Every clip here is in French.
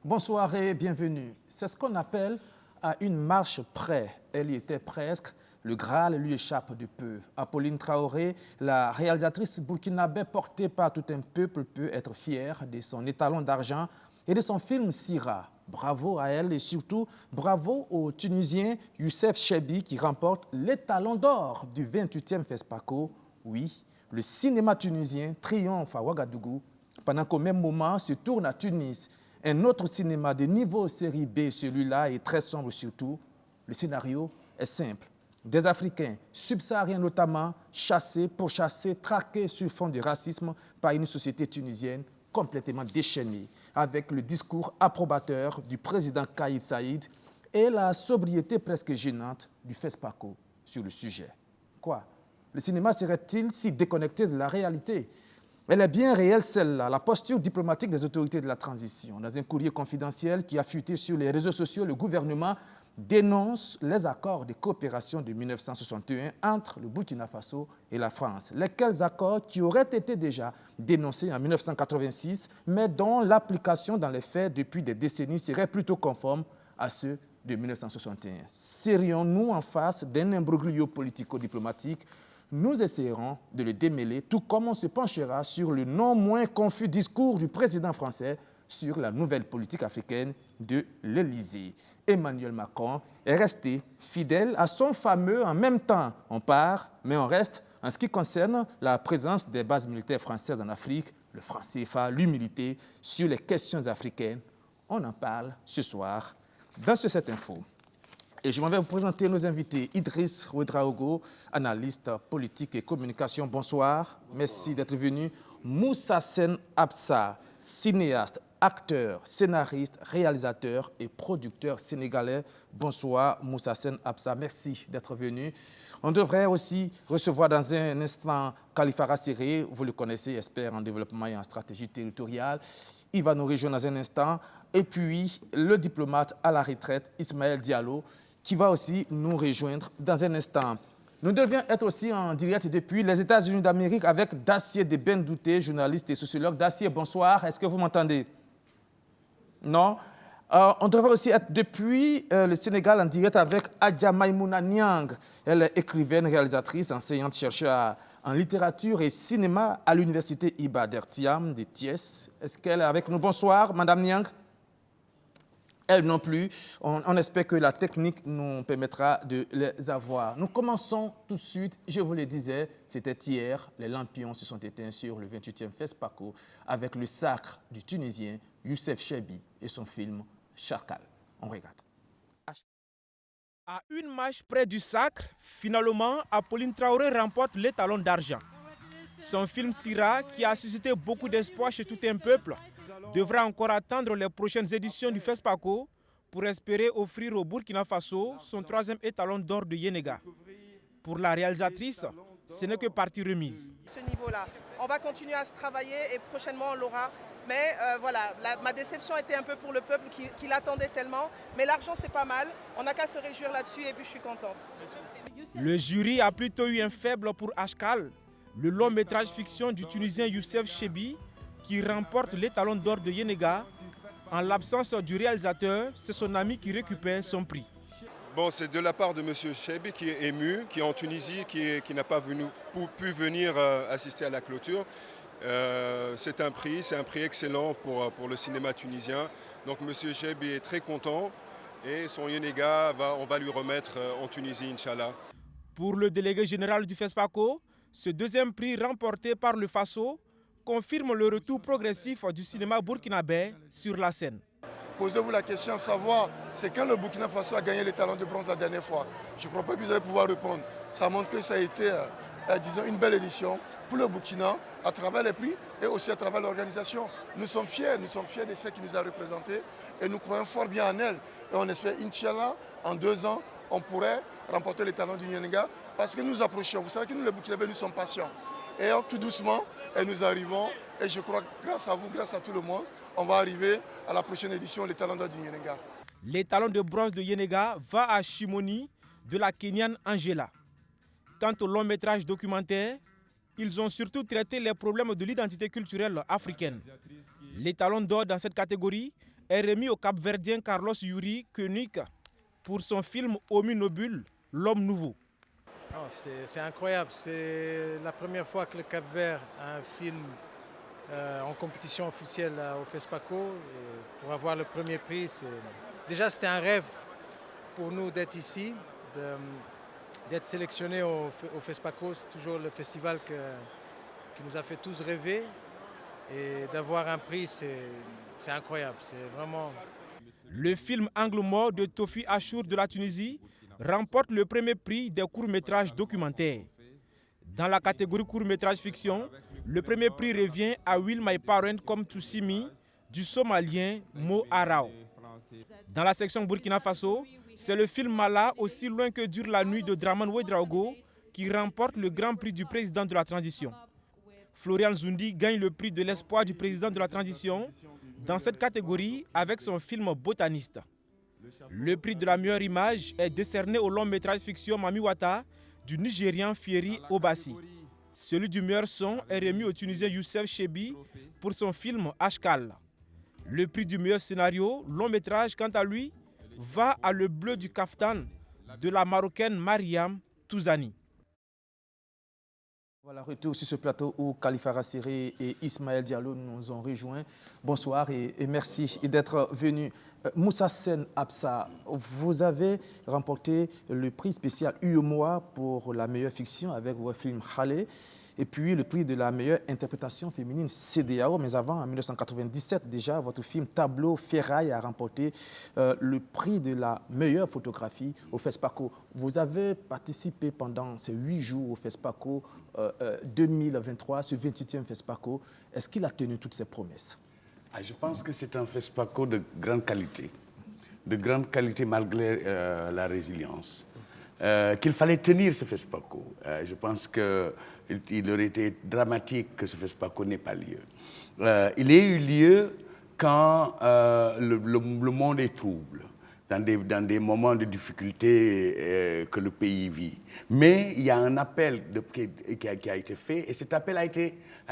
Bonsoir et bienvenue. C'est ce qu'on appelle à une marche près. Elle y était presque. Le Graal lui échappe de peu. Apolline Traoré, la réalisatrice burkinabé portée par tout un peuple, peut être fière de son étalon d'argent et de son film Sira. Bravo à elle et surtout bravo au Tunisien Youssef Chebbi qui remporte l'étalon d'or du 28e FESPACO. Oui, le cinéma tunisien triomphe à Ouagadougou pendant qu'au même moment se tourne à Tunis un autre cinéma de niveau série B. Celui-là est très sombre surtout. Le scénario est simple. Des Africains, subsahariens notamment, chassés, pourchassés, traqués sur fond de racisme par une société tunisienne complètement déchaînée, avec le discours approbateur du président Kais Saïd et la sobriété presque gênante du FESPACO sur le sujet. Quoi? Le cinéma serait-il si déconnecté de la réalité? Elle est bien réelle, celle-là, la posture diplomatique des autorités de la transition. Dans un courrier confidentiel qui a fuité sur les réseaux sociaux, le gouvernement dénonce les accords de coopération de 1961 entre le Burkina Faso et la France. Lesquels accords qui auraient été déjà dénoncés en 1986, mais dont l'application dans les faits depuis des décennies serait plutôt conforme à ceux de 1961. Serions-nous en face d'un imbroglio politico-diplomatique? Nous essayerons de le démêler, tout comme on se penchera sur le non moins confus discours du président français sur la nouvelle politique africaine de l'Élysée. Emmanuel Macron est resté fidèle à son fameux « en même temps, on part, mais on reste » en ce qui concerne la présence des bases militaires françaises en Afrique, le franc CFA, l'humilité sur les questions africaines. On en parle ce soir dans ce 7 Info. Et je m'en vais vous présenter nos invités. Idriss Ouedraogo, analyste politique et communication. Bonsoir. Merci d'être venu. Moussa Sen Absa, cinéaste, acteur, scénariste, réalisateur et producteur sénégalais. Bonsoir Moussa Sen Absa. Merci d'être venu. On devrait aussi recevoir dans un instant Khalifa Siré, vous le connaissez, expert en développement et en stratégie territoriale. Il va nous rejoindre dans un instant. Et puis le diplomate à la retraite, Ismaël Diallo, qui va aussi nous rejoindre dans un instant. Nous devions être aussi en direct depuis les États-Unis d'Amérique avec Dacier de Bendouté, journaliste et sociologue. Dacier, bonsoir. Est-ce que vous m'entendez? Non? On devrait aussi être depuis le Sénégal en direct avec Adja Maïmouna Niang. Elle est écrivaine, réalisatrice, enseignante, chercheuse en littérature et cinéma à l'université Iba Der Thiam de Thiès. Est-ce qu'elle est avec nous? Bonsoir, Madame Niang. Elle non plus. On espère que la technique nous permettra de les avoir. Nous commençons tout de suite. Je vous le disais, c'était hier. Les lampions se sont éteints sur le 28e FESPACO avec le sacre du Tunisien Youssef Chebbi et son film Charkal. On regarde. À une marche près du sacre, finalement, Apolline Traoré remporte l'étalon d'argent. Son film Sira, qui a suscité beaucoup d'espoir chez tout un peuple, devra encore attendre les prochaines éditions du FESPACO pour espérer offrir au Burkina Faso son 3e étalon d'or de Yenega. Pour la réalisatrice, ce n'est que partie remise. Ce niveau-là, on va continuer à se travailler et prochainement on l'aura. Mais voilà, ma déception était un peu pour le peuple qui l'attendait tellement. Mais l'argent, c'est pas mal. On n'a qu'à se réjouir là-dessus et puis je suis contente. Le jury a plutôt eu un faible pour Ashkal, le long métrage fiction du Tunisien Youssef Chebbi, qui remporte l'étalon d'or de Yenega. En l'absence du réalisateur, c'est son ami qui récupère son prix. Bon, c'est de la part de M. Chebbi qui est ému, qui est en Tunisie, qui n'a pas pu venir assister à la clôture. C'est un prix excellent pour le cinéma tunisien. Donc M. Chebbi est très content et son Yenega, on va lui remettre en Tunisie, Inch'Allah. Pour le délégué général du FESPACO, ce 2e prix remporté par le Faso confirme le retour progressif du cinéma burkinabé sur la scène. Posez-vous la question, savoir c'est quand le Burkina Faso a gagné les talons de bronze la dernière fois. Je ne crois pas que vous allez pouvoir répondre. Ça montre que ça a été disons, une belle édition pour le Burkina à travers les prix et aussi à travers l'organisation. Nous sommes fiers de ce qui nous a représentés et nous croyons fort bien en elle. Et on espère, Inch'Allah, en 2 ans, on pourrait remporter les talons du Yenega parce que nous approchons. Vous savez que nous, les Burkinabés, nous sommes patients. Et tout doucement, nous arrivons. Et je crois que grâce à vous, grâce à tout le monde, on va arriver à la prochaine édition, les talons d'or du Yenega. L'étalon de bronze de Yenega va à Shimoni de la Kenyane Angela. Quant au long métrage documentaire, ils ont surtout traité les problèmes de l'identité culturelle africaine. L'étalon d'or dans cette catégorie est remis au Cap-Verdien Carlos Yuri Koenig pour son film Homo Nobile, l'homme nouveau. C'est incroyable, c'est la première fois que le Cap-Vert a un film en compétition officielle au FESPACO. Et pour avoir le premier prix, déjà c'était un rêve pour nous d'être ici, d'être sélectionné au FESPACO. C'est toujours le festival qui nous a fait tous rêver. Et d'avoir un prix, c'est incroyable, c'est vraiment... Le film Angle mort de Tofi Achour de la Tunisie remporte le premier prix des courts-métrages documentaires. Dans la catégorie court-métrage fiction, le premier prix revient à Will My Parent Come to See Me du Somalien Mo Arao. Dans la section Burkina Faso, c'est le film Mala, aussi loin que dure la nuit de Draman Ouedraogo qui remporte le grand prix du président de la transition. Florian Zoundi gagne le prix de l'espoir du président de la transition dans cette catégorie avec son film Botaniste. Le prix de la meilleure image est décerné au long métrage fiction Mamiwata du Nigérian Fieri Obasi. Celui du meilleur son est remis au Tunisien Youssef Chebi pour son film Ashkal. Le prix du meilleur scénario, long métrage, quant à lui, va à Le Bleu du Kaftan de la Marocaine Mariam Touzani. Voilà, retour sur ce plateau où Khalifa Rassiré et Ismaël Diallo nous ont rejoints. Bonsoir et merci d'être venus. Moussa Sen Absa, vous avez remporté le prix spécial UEMOA pour la meilleure fiction avec votre film Khalé et puis le prix de la meilleure interprétation féminine CEDEAO. Mais avant, en 1997 déjà, votre film Tableau Ferraille a remporté le prix de la meilleure photographie au FESPACO. Vous avez participé pendant ces 8 jours au FESPACO 2023, ce 28e FESPACO. Est-ce qu'il a tenu toutes ses promesses? Je pense que c'est un FESPACO de grande qualité malgré la résilience. Qu'il fallait tenir ce FESPACO. Je pense qu'il aurait été dramatique que ce FESPACO n'ait pas lieu. Il a eu lieu quand le monde est trouble, dans des moments de difficulté que le pays vit. Mais il y a un appel qui a été fait et cet appel a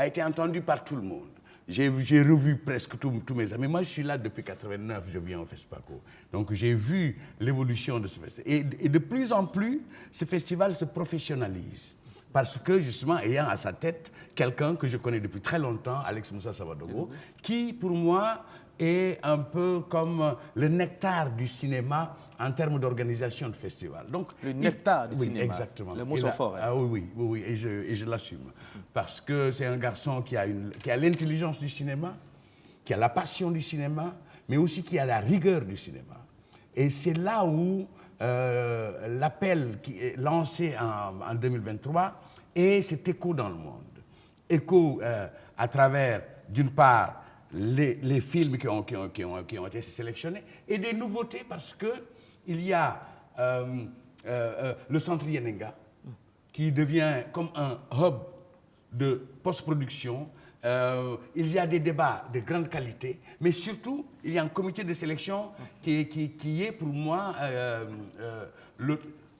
été entendu par tout le monde. J'ai revu presque tous mes amis. Moi, je suis là depuis 89, je viens au FESPACO. Donc, j'ai vu l'évolution de ce festival. Et de plus en plus, ce festival se professionnalise. Parce que, justement, ayant à sa tête quelqu'un que je connais depuis très longtemps, Alex Moussa Savadogo, qui, pour moi, est un peu comme le nectar du cinéma en termes d'organisation de festival. Donc, le nectar du cinéma. Exactement. Le mot sont forts. Ah oui, et je l'assume. Parce que c'est un garçon qui a l'intelligence du cinéma, qui a la passion du cinéma, mais aussi qui a la rigueur du cinéma. Et c'est là où l'appel qui est lancé en 2023 est cet écho dans le monde. Écho à travers, d'une part, les films qui ont été sélectionnés et des nouveautés parce qu'il y a le Centre Yenenga qui devient comme un hub de post-production. Il y a des débats de grande qualité, mais surtout, il y a un comité de sélection qui est pour moi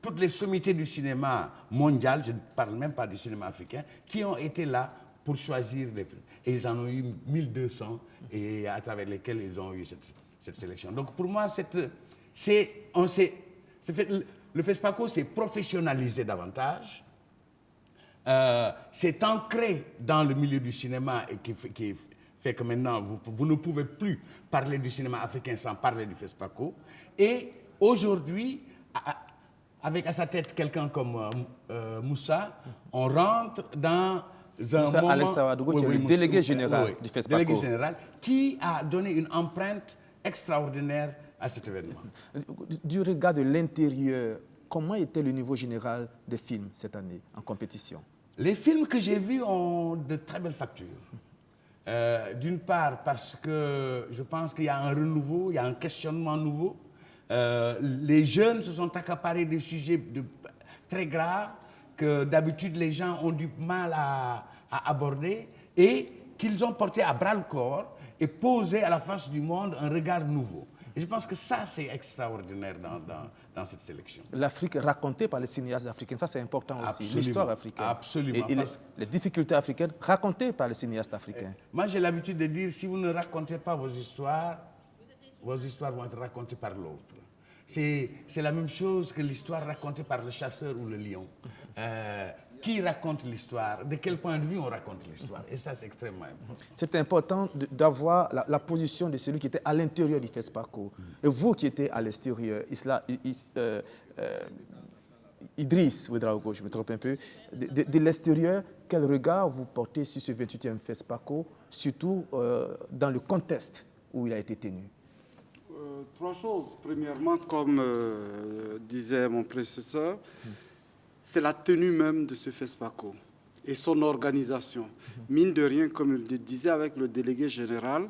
toutes les sommités du cinéma mondial, je ne parle même pas du cinéma africain, qui ont été là pour choisir les prix. Et ils en ont eu 1200 et à travers lesquels ils ont eu cette sélection. Donc pour moi, le FESPACO s'est professionnalisé davantage. C'est ancré dans le milieu du cinéma et qui fait que maintenant, vous ne pouvez plus parler du cinéma africain sans parler du FESPACO. Et aujourd'hui, avec à sa tête quelqu'un comme Moussa, on rentre dans un moment... Alex Savadogo, qui est le délégué général du FESPACO. Délégué général, qui a donné une empreinte extraordinaire à cet événement. Du regard de l'intérieur, comment était le niveau général des films cette année en compétition? Les films que j'ai vus ont de très belles factures. D'une part parce que je pense qu'il y a un renouveau, il y a un questionnement nouveau. Les jeunes se sont accaparés des sujets très graves que d'habitude les gens ont du mal à aborder et qu'ils ont porté à bras-le-corps et posé à la face du monde un regard nouveau. Et je pense que ça, c'est extraordinaire dans cette sélection. L'Afrique racontée par les cinéastes africains, ça c'est important aussi, l'histoire africaine. Absolument. Et les difficultés africaines racontées par les cinéastes africains. Moi, j'ai l'habitude de dire, si vous ne racontez pas vos histoires, vos histoires vont être racontées par l'autre. C'est la même chose que l'histoire racontée par le chasseur ou le lion. Qui raconte l'histoire? De quel point de vue on raconte l'histoire? Et ça, c'est extrêmement important. C'est important d'avoir la position de celui qui était à l'intérieur du FESPACO. Et vous qui étiez à l'extérieur, Idriss Ouedraogo, je me trompe un peu, de l'extérieur, quel regard vous portez sur ce 28e FESPACO, surtout dans le contexte où il a été tenu? Trois choses. Premièrement, comme disait mon prédécesseur, c'est la tenue même de ce FESPACO et son organisation. Mine de rien, comme je le disais avec le délégué général,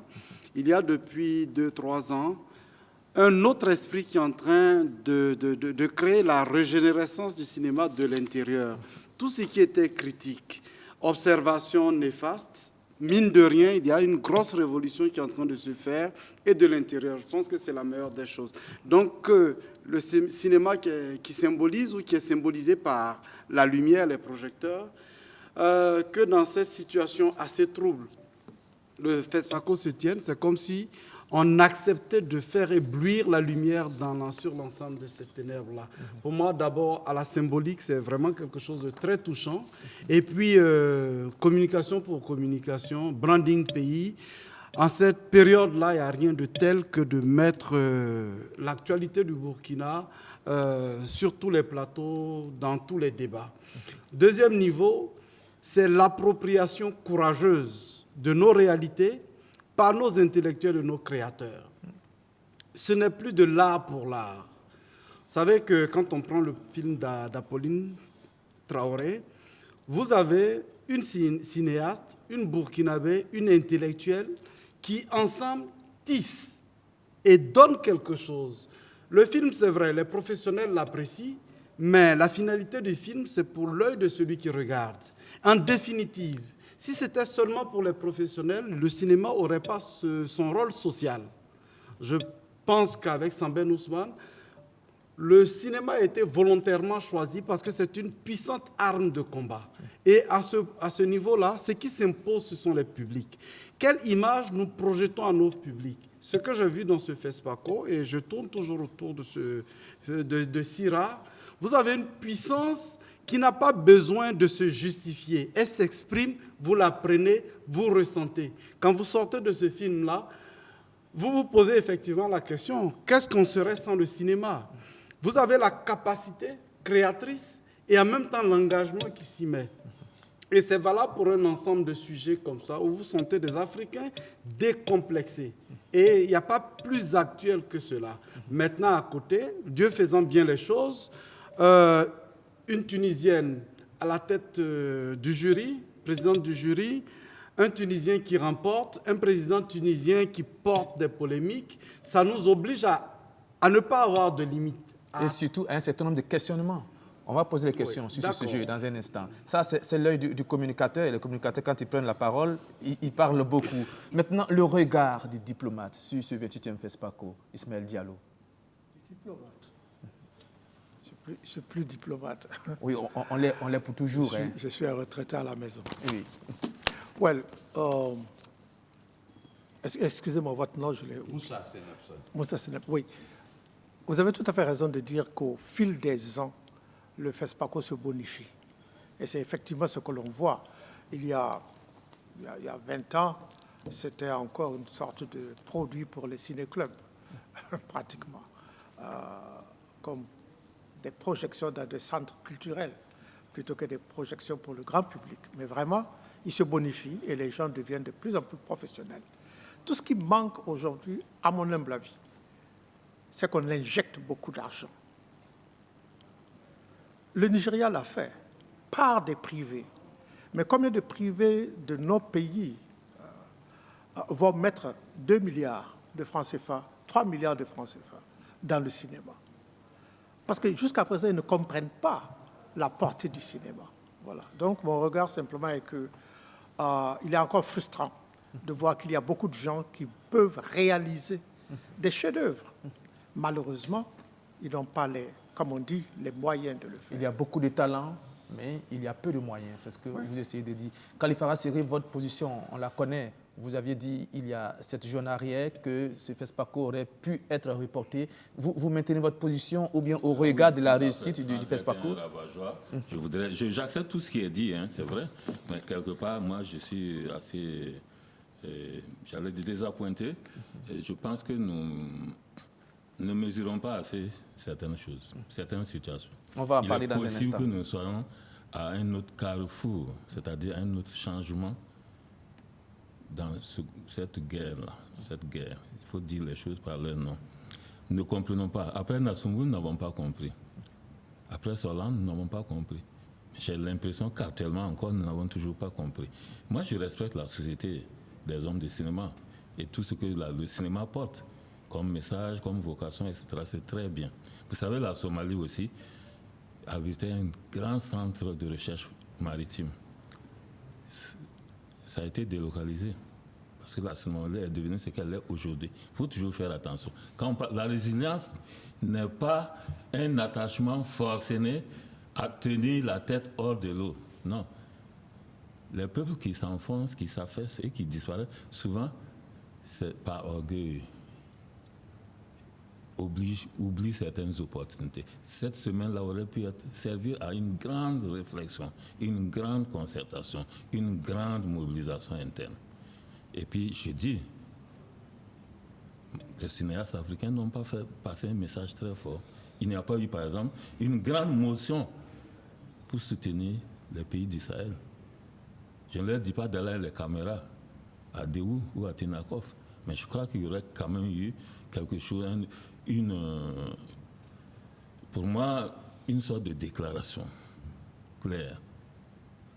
il y a depuis 2-3 ans un autre esprit qui est en train de créer la régénérescence du cinéma de l'intérieur. Tout ce qui était critique, observation néfaste, mine de rien, il y a une grosse révolution qui est en train de se faire et de l'intérieur. Je pense que c'est la meilleure des choses. Donc, le cinéma qui symbolise ou qui est symbolisé par la lumière, les projecteurs, que dans cette situation assez trouble, le FESPACO se tienne, c'est comme si on acceptait de faire éblouir la lumière sur l'ensemble de ces ténèbres-là. Pour moi, d'abord, à la symbolique, c'est vraiment quelque chose de très touchant. Et puis, communication pour communication, branding pays. En cette période-là, il n'y a rien de tel que de mettre l'actualité du Burkina sur tous les plateaux, dans tous les débats. Deuxième niveau, c'est l'appropriation courageuse de nos réalités par nos intellectuels et nos créateurs. Ce n'est plus de l'art pour l'art. Vous savez que quand on prend le film d'Apolline Traoré, vous avez une cinéaste, une burkinabé, une intellectuelle qui ensemble tissent et donnent quelque chose. Le film, c'est vrai, les professionnels l'apprécient, mais la finalité du film, c'est pour l'œil de celui qui regarde. En définitive, si c'était seulement pour les professionnels, le cinéma n'aurait pas son rôle social. Je pense qu'avec Sambène Ousmane, le cinéma a été volontairement choisi parce que c'est une puissante arme de combat. Et à ce niveau-là, ce qui s'impose, ce sont les publics. Quelle image nous projetons à nos publics? Ce que j'ai vu dans ce FESPACO, et je tourne toujours autour de Sira, vous avez une puissance qui n'a pas besoin de se justifier. Elle s'exprime, vous la prenez, vous ressentez. Quand vous sortez de ce film-là, vous vous posez effectivement la question, qu'est-ce qu'on serait sans le cinéma? Vous avez la capacité créatrice et en même temps l'engagement qui s'y met. Et c'est valable pour un ensemble de sujets comme ça, où vous sentez des Africains décomplexés. Et il n'y a pas plus actuel que cela. Maintenant, à côté, Dieu faisant bien les choses, une Tunisienne à la tête du jury, présidente du jury, un Tunisien qui remporte, un président tunisien qui porte des polémiques, ça nous oblige à ne pas avoir de limites. Et surtout un certain nombre de questionnements. On va poser les questions sur ce sujet dans un instant. Ça, c'est l'œil du communicateur. Et le communicateur, quand ils prennent la parole, ils parlent beaucoup. Maintenant, le regard du diplomate sur ce 28e FESPACO, Ismaël Diallo. Diplomate. Je suis plus diplomate. Oui, on l'est pour toujours. Je suis un retraité à la maison. Oui. Well, excusez-moi, votre nom, je l'ai... Moussa Seneb. Moussa Seneb, oui. Vous avez tout à fait raison de dire qu'au fil des ans, le FESPACO se bonifie. Et c'est effectivement ce que l'on voit. Il y a 20 ans, c'était encore une sorte de produit pour les ciné-clubs, pratiquement, comme des projections dans des centres culturels, plutôt que des projections pour le grand public. Mais vraiment, il se bonifie et les gens deviennent de plus en plus professionnels. Tout ce qui manque aujourd'hui, à mon humble avis, c'est qu'on injecte beaucoup d'argent. Le Nigeria l'a fait par des privés. Mais combien de privés de nos pays vont mettre 2 milliards de francs CFA, 3 milliards de francs CFA dans le cinéma? Parce que jusqu'à présent, ils ne comprennent pas la portée du cinéma. Voilà. Donc, mon regard simplement est qu'il est encore frustrant de voir qu'il y a beaucoup de gens qui peuvent réaliser des chefs-d'œuvre. Malheureusement, ils n'ont pas comme on dit, les moyens de le faire. Il y a beaucoup de talents, mais il y a peu de moyens. C'est ce que vous essayez de dire. Khalifa Rassiri, votre position, on la connaît. Vous aviez dit il y a 7 jours en arrière que ce FESPACO aurait pu être reporté. Vous maintenez votre position ou bien au regard de la réussite du FESPACO? J'accepte tout ce qui est dit, hein, c'est vrai. Mais quelque part, moi, je suis assez, j'allais dire désappointé. Et je pense que nous ne mesurons pas assez certaines choses, certaines situations. On va en parler dans un instant. Il est possible que nous soyons à un autre carrefour, c'est-à-dire un autre changement dans cette guerre-là, cette guerre. Il faut dire les choses par leur nom. Nous ne comprenons pas. Après Nassungou, nous n'avons pas compris. Après Solan, nous n'avons pas compris. J'ai l'impression qu'actuellement encore, nous n'avons toujours pas compris. Moi, je respecte la société des hommes de cinéma et tout ce que le cinéma porte comme message, comme vocation, etc. C'est très bien. Vous savez, la Somalie aussi abritait un grand centre de recherche maritime. Ça a été délocalisé parce que la Somalie est devenue ce qu'elle est aujourd'hui. Il faut toujours faire attention. La résilience n'est pas un attachement forcené à tenir la tête hors de l'eau. Non. Les peuples qui s'enfoncent, qui s'affaissent et qui disparaissent, souvent, c'est par orgueil. Oublie certaines opportunités. Cette semaine-là aurait pu servir à une grande réflexion, une grande concertation, une grande mobilisation interne. Et puis, je dis, les cinéastes africains n'ont pas fait passer un message très fort. Il n'y a pas eu, par exemple, une grande motion pour soutenir les pays du Sahel. Je ne leur dis pas d'aller les caméras à Déhou ou à Tinakov, mais je crois qu'il y aurait quand même eu quelque chose, pour moi, une sorte de déclaration claire.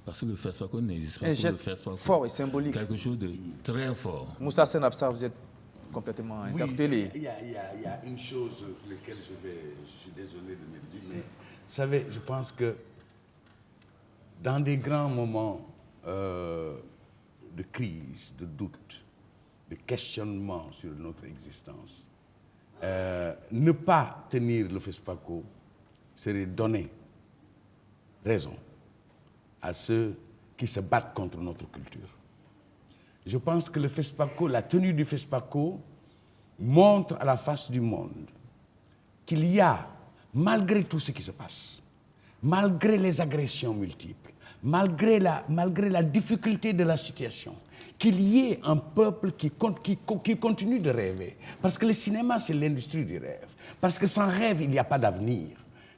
Parce que le FESPACO n'existe pas pour le FESPACO. Fort et symbolique. Quelque chose de très fort. Moussa Senabsa, vous êtes complètement interpellé. Il y a une chose sur laquelle je suis désolé de me dire, mais vous savez, je pense que dans des grands moments de crise, de doute, de questionnement sur notre existence, ne pas tenir le FESPACO serait donner raison à ceux qui se battent contre notre culture. Je pense que le FESPACO, la tenue du FESPACO montre à la face du monde qu'il y a, malgré tout ce qui se passe, malgré les agressions multiples, malgré la difficulté de la situation, qu'il y ait un peuple qui continue de rêver. Parce que le cinéma, c'est l'industrie du rêve. Parce que sans rêve, il n'y a pas d'avenir.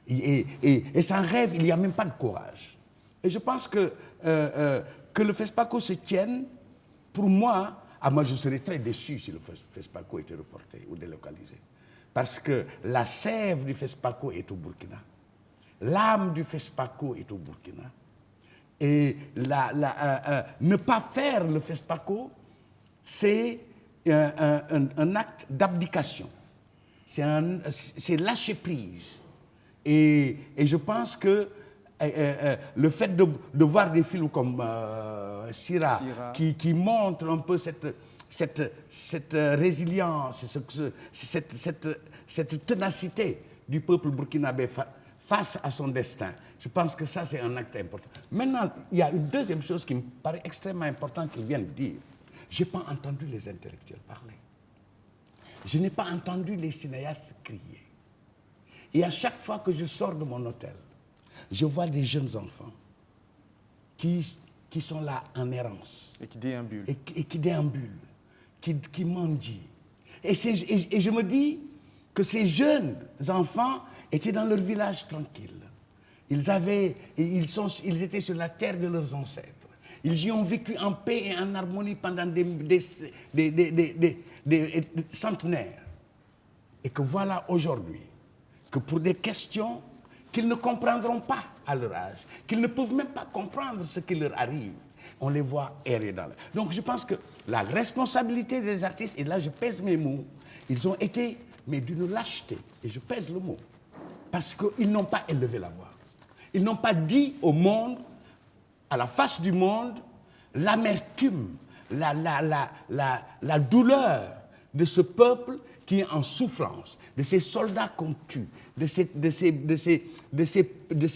Et sans rêve, il n'y a même pas de courage. Et je pense que le FESPACO se tienne, pour moi, moi je serais très déçu si le FESPACO était reporté ou délocalisé. Parce que la sève du FESPACO est au Burkina. L'âme du FESPACO est au Burkina. Et ne pas faire le FESPACO, c'est un acte d'abdication. C'est lâcher prise. Et je pense que le fait de voir des films comme Sira. Qui montrent un peu cette résilience, cette ténacité du peuple burkinabé face à son destin. Je pense que ça, c'est un acte important. Maintenant, il y a une deuxième chose qui me paraît extrêmement importante qu'ils viennent de dire. Je n'ai pas entendu les intellectuels parler. Je n'ai pas entendu les cinéastes crier. Et à chaque fois que je sors de mon hôtel, je vois des jeunes enfants qui sont là en errance. Et qui déambulent. Et qui déambulent, qui mendient. Et je me dis que ces jeunes enfants étaient dans leur village tranquille. Ils étaient sur la terre de leurs ancêtres. Ils y ont vécu en paix et en harmonie pendant des centenaires. Et que voilà aujourd'hui, que pour des questions qu'ils ne comprendront pas à leur âge, qu'ils ne peuvent même pas comprendre ce qui leur arrive, on les voit errer dans l'air. Donc je pense que la responsabilité des artistes, et là je pèse mes mots, ils ont été, mais d'une lâcheté, et je pèse le mot, parce qu'ils n'ont pas élevé la voix. Ils n'ont pas dit au monde, à la face du monde, l'amertume, la douleur de ce peuple qui est en souffrance, de ces soldats qu'on tue, de ces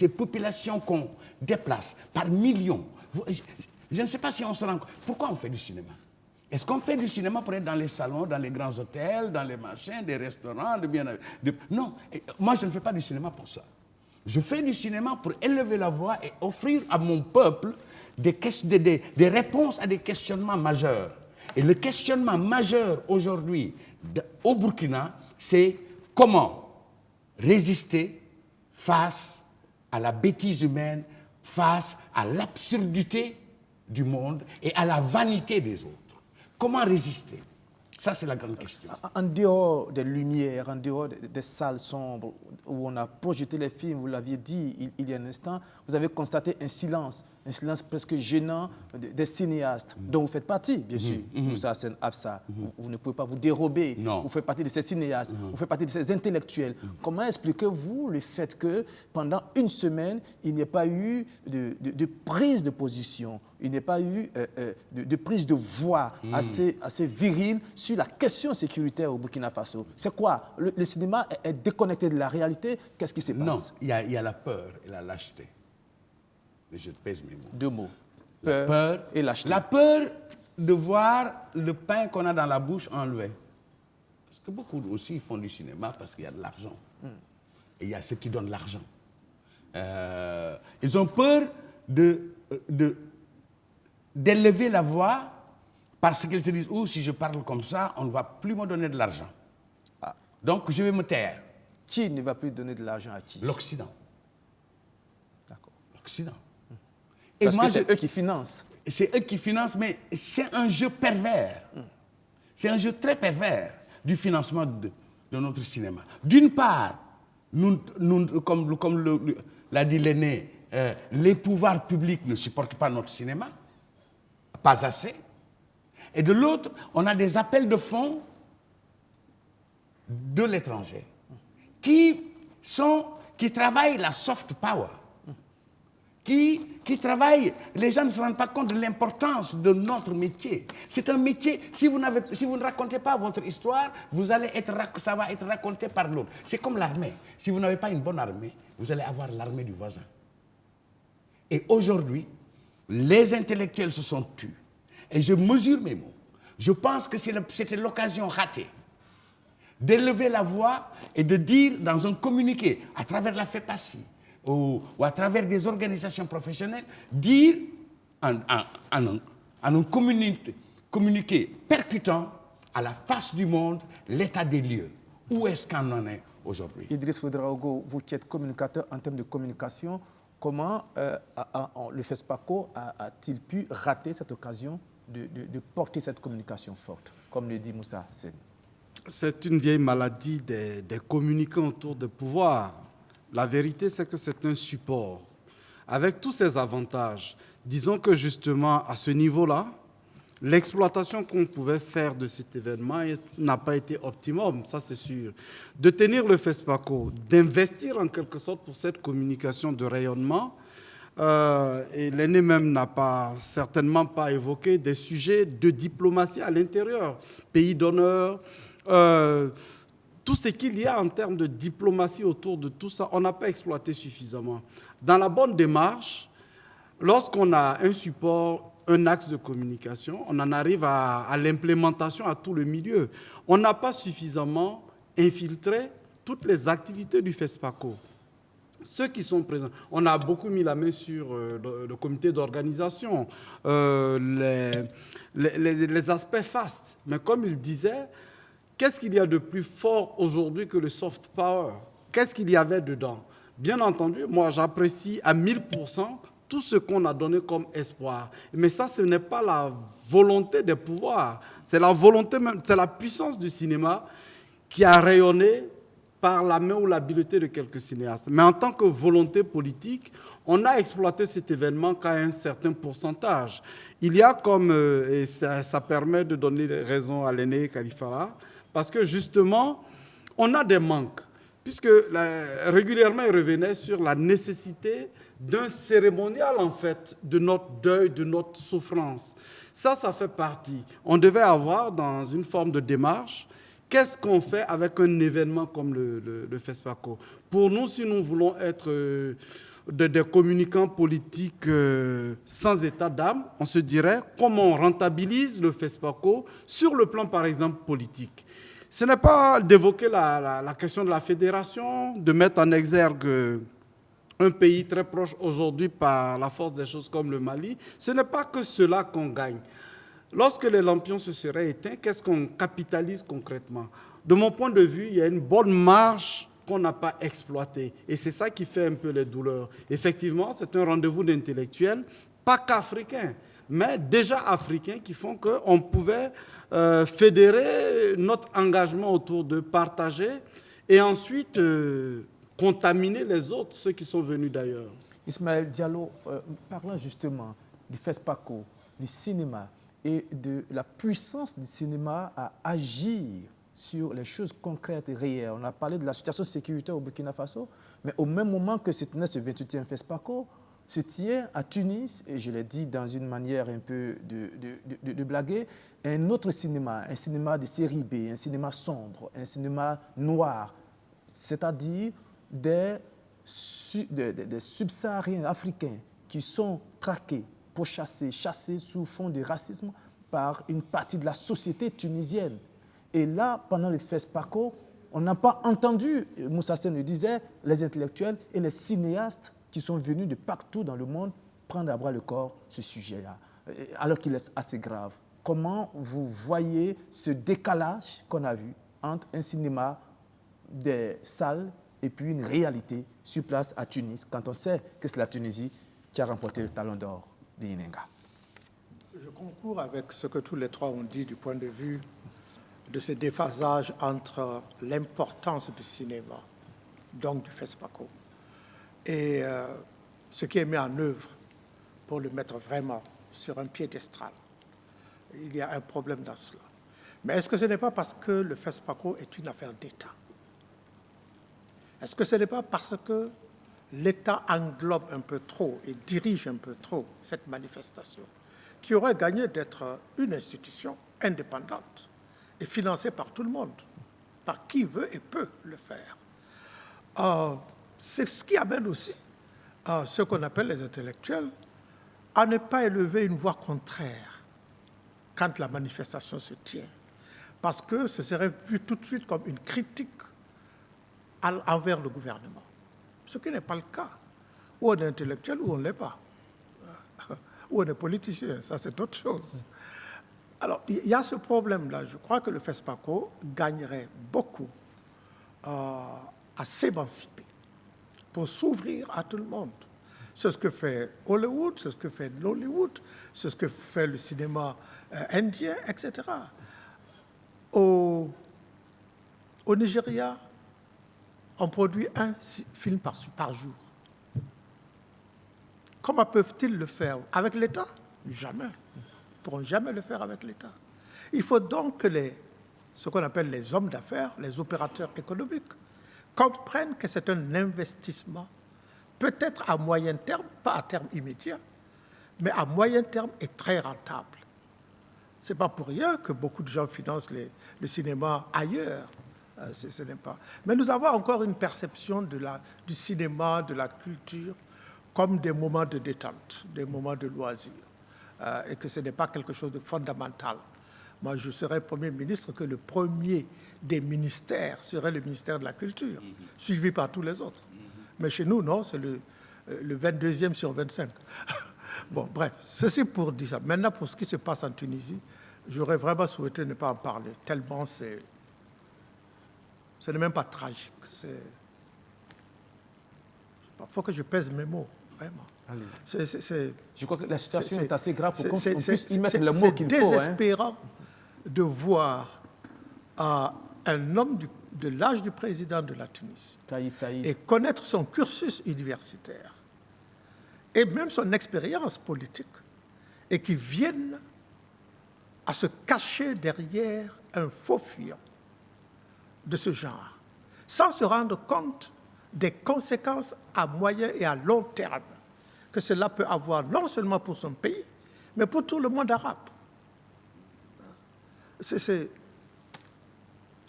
populations qu'on déplace par millions. Je ne sais pas si on se rend compte. Pourquoi on fait du cinéma? Est-ce qu'on fait du cinéma pour être dans les salons, dans les grands hôtels, dans les machins, des restaurants, Non, moi je ne fais pas du cinéma pour ça. Je fais du cinéma pour élever la voix et offrir à mon peuple des réponses à des questionnements majeurs. Et le questionnement majeur aujourd'hui au Burkina, c'est comment résister face à la bêtise humaine, face à l'absurdité du monde et à la vanité des autres. Comment résister? Ça, c'est la grande question. En dehors des lumières, en dehors des salles sombres où on a projeté les films, vous l'aviez dit il y a un instant, vous avez constaté un silence presque gênant des cinéastes, dont vous faites partie, bien sûr. Moussa Hassen Absa, vous ne pouvez pas vous dérober. Non. Vous faites partie de ces cinéastes, vous faites partie de ces intellectuels. Comment expliquez-vous le fait que pendant une semaine, il n'y ait pas eu de prise de position, il n'y ait pas eu de prise de voix assez virile sur la question sécuritaire au Burkina Faso? C'est quoi? Le cinéma est déconnecté de la réalité? Qu'est-ce qui se passe? Non, il y a la peur et la lâcheté. Et je pèse mes mots. 2 mots. Peur et lâcheté. La peur de voir le pain qu'on a dans la bouche enlevé. Parce que beaucoup aussi font du cinéma parce qu'il y a de l'argent. Et il y a ceux qui donnent l'argent. Ils ont peur d'élever la voix parce qu'ils se disent « si je parle comme ça, on ne va plus me donner de l'argent. Donc, je vais me taire. » Qui ne va plus donner de l'argent à qui? L'Occident. D'accord. L'Occident. Parce que c'est eux qui financent. C'est eux qui financent, mais c'est un jeu pervers. C'est un jeu très pervers du financement de notre cinéma. D'une part, nous, comme l'a dit l'aîné, les pouvoirs publics ne supportent pas notre cinéma, pas assez. Et de l'autre, on a des appels de fonds de l'étranger qui travaillent la soft power, qui travaillent. Les gens ne se rendent pas compte de l'importance de notre métier. C'est un métier, si vous ne racontez pas votre histoire, ça va être raconté par l'autre. C'est comme l'armée. Si vous n'avez pas une bonne armée, vous allez avoir l'armée du voisin. Et aujourd'hui, les intellectuels se sont tus. Et je mesure mes mots. Je pense que c'était l'occasion ratée d'élever la voix et de dire dans un communiqué, à travers la FEPACI ou à travers des organisations professionnelles, dire en un communiqué percutant à la face du monde l'état des lieux. Où est-ce qu'on en est aujourd'hui? Idriss Ouedraogo, vous qui êtes communicateur en termes de communication, comment le FESPACO a-t-il pu rater cette occasion de porter cette communication forte, comme le dit Moussa Hassen? C'est une vieille maladie des communicants autour du pouvoir. La vérité, c'est que c'est un support. Avec tous ses avantages, disons que justement, à ce niveau-là, l'exploitation qu'on pouvait faire de cet événement n'a pas été optimum, ça c'est sûr. De tenir le FESPACO, d'investir en quelque sorte pour cette communication de rayonnement, et l'aîné même n'a certainement pas évoqué des sujets de diplomatie à l'intérieur, pays d'honneur, tout ce qu'il y a en termes de diplomatie autour de tout ça, on n'a pas exploité suffisamment. Dans la bonne démarche, lorsqu'on a un support, un axe de communication, on en arrive à l'implémentation à tout le milieu. On n'a pas suffisamment infiltré toutes les activités du FESPACO. Ceux qui sont présents, on a beaucoup mis la main sur le comité d'organisation, les aspects fastes. Mais comme il disait, qu'est-ce qu'il y a de plus fort aujourd'hui que le soft power? Qu'est-ce qu'il y avait dedans? Bien entendu, moi j'apprécie à 1000% tout ce qu'on a donné comme espoir. Mais ça, ce n'est pas la volonté des pouvoirs. C'est la volonté même, c'est la puissance du cinéma qui a rayonné par la main ou l'habileté de quelques cinéastes. Mais en tant que volonté politique, on a exploité cet événement qu'à un certain pourcentage. Il y a comme, et ça permet de donner raison à l'aîné Kalifara, parce que justement, on a des manques, puisque régulièrement, il revenait sur la nécessité d'un cérémonial, en fait, de notre deuil, de notre souffrance. Ça fait partie. On devait avoir, dans une forme de démarche, qu'est-ce qu'on fait avec un événement comme le FESPACO? Pour nous, si nous voulons être des communicants politiques sans état d'âme, on se dirait comment on rentabilise le FESPACO sur le plan, par exemple, politique. Ce n'est pas d'évoquer la question de la fédération, de mettre en exergue un pays très proche aujourd'hui par la force des choses comme le Mali. Ce n'est pas que cela qu'on gagne. Lorsque les lampions se seraient éteints, qu'est-ce qu'on capitalise concrètement? De mon point de vue, il y a une bonne marge qu'on n'a pas exploitée. Et c'est ça qui fait un peu les douleurs. Effectivement, c'est un rendez-vous d'intellectuels, pas qu'africains, mais déjà africains, qui font qu'on pouvait fédérer notre engagement autour de partager et ensuite contaminer les autres, ceux qui sont venus d'ailleurs. Ismaël Diallo, parlant justement du FESPACO, du cinéma et de la puissance du cinéma à agir sur les choses concrètes et réelles. On a parlé de la situation sécuritaire au Burkina Faso, mais au même moment que se tenait ce 28e FESPACO, se tient à Tunis, et je l'ai dit dans une manière un peu de blaguer, un autre cinéma, un cinéma de série B, un cinéma sombre, un cinéma noir, c'est-à-dire des subsahariens africains qui sont traqués, pourchassés, chassés sous fond de racisme par une partie de la société tunisienne. Et là, pendant le FESPACO, on n'a pas entendu, Moussa Sène le disait, les intellectuels et les cinéastes qui sont venus de partout dans le monde prendre à bras le corps ce sujet-là, alors qu'il est assez grave. Comment vous voyez ce décalage qu'on a vu entre un cinéma des salles et puis une réalité sur place à Tunis, quand on sait que c'est la Tunisie qui a remporté le Talon d'Or de Yinenga? Je concours avec ce que tous les trois ont dit du point de vue de ce déphasage entre l'importance du cinéma, donc du FESPACO, et ce qui est mis en œuvre pour le mettre vraiment sur un piédestal. Il y a un problème dans cela. Mais est-ce que ce n'est pas parce que le FESPACO est une affaire d'État? Est-ce que ce n'est pas parce que l'État englobe un peu trop et dirige un peu trop cette manifestation qui aurait gagné d'être une institution indépendante et financée par tout le monde, par qui veut et peut le faire? C'est ce qui amène aussi ce qu'on appelle les intellectuels à ne pas élever une voix contraire quand la manifestation se tient, parce que ce serait vu tout de suite comme une critique envers le gouvernement, ce qui n'est pas le cas. Ou on est intellectuel ou on ne l'est pas, ou on est politicien, ça c'est autre chose. Alors, il y a ce problème-là. Je crois que le FESPACO gagnerait beaucoup à s'émanciper pour s'ouvrir à tout le monde. C'est ce que fait Hollywood, c'est ce que fait Nollywood, c'est ce que fait le cinéma indien, etc. Au Nigeria, on produit un film par jour. Comment peuvent-ils le faire? Avec l'État? Jamais. Ils ne pourront jamais le faire avec l'État. Il faut donc que ce qu'on appelle les hommes d'affaires, les opérateurs économiques, comprennent que c'est un investissement, peut-être à moyen terme, pas à terme immédiat, mais à moyen terme et très rentable. Ce n'est pas pour rien que beaucoup de gens financent le cinéma ailleurs. Ce n'est pas. Mais nous avons encore une perception du cinéma, de la culture, comme des moments de détente, des moments de loisir, et que ce n'est pas quelque chose de fondamental. Moi, je serais Premier ministre que le premier des ministères serait le ministère de la Culture, suivi par tous les autres. Mais chez nous, non, c'est le 22e sur 25. Bon, bref, ceci pour dire ça. Maintenant, pour ce qui se passe en Tunisie, j'aurais vraiment souhaité ne pas en parler, tellement ce n'est même pas tragique. Il faut que je pèse mes mots, vraiment. Je crois que la situation est assez grave pour qu'on puisse y mettre le mot qu'il faut. C'est désespérant de voir un homme de l'âge du président de la Tunisie et connaître son cursus universitaire et même son expérience politique et qui viennent à se cacher derrière un faux fuyant de ce genre, sans se rendre compte des conséquences à moyen et à long terme que cela peut avoir non seulement pour son pays, mais pour tout le monde arabe. C'est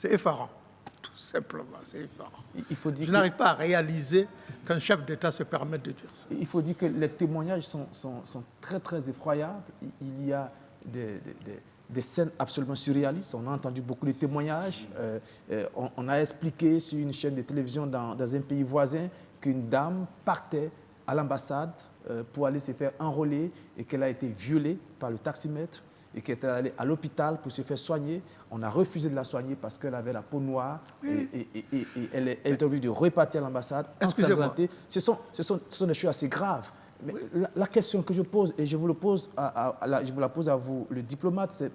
effarant, tout simplement, c'est effarant. Il faut dire Je n'arrive pas à réaliser qu'un chef d'État se permette de dire ça. Il faut dire que les témoignages sont très, très effroyables. Il y a des scènes absolument surréalistes. On a entendu beaucoup de témoignages. On a expliqué sur une chaîne de télévision dans un pays voisin qu'une dame partait à l'ambassade pour aller se faire enrôler et qu'elle a été violée par le taximètre et qu'elle est allée à l'hôpital pour se faire soigner. On a refusé de la soigner parce qu'elle avait la peau noire et elle est obligée de repartir à l'ambassade ensanglantée. Ce sont des choses assez graves. Mais la question que je pose, et je vous la pose à vous, le diplomate, c'est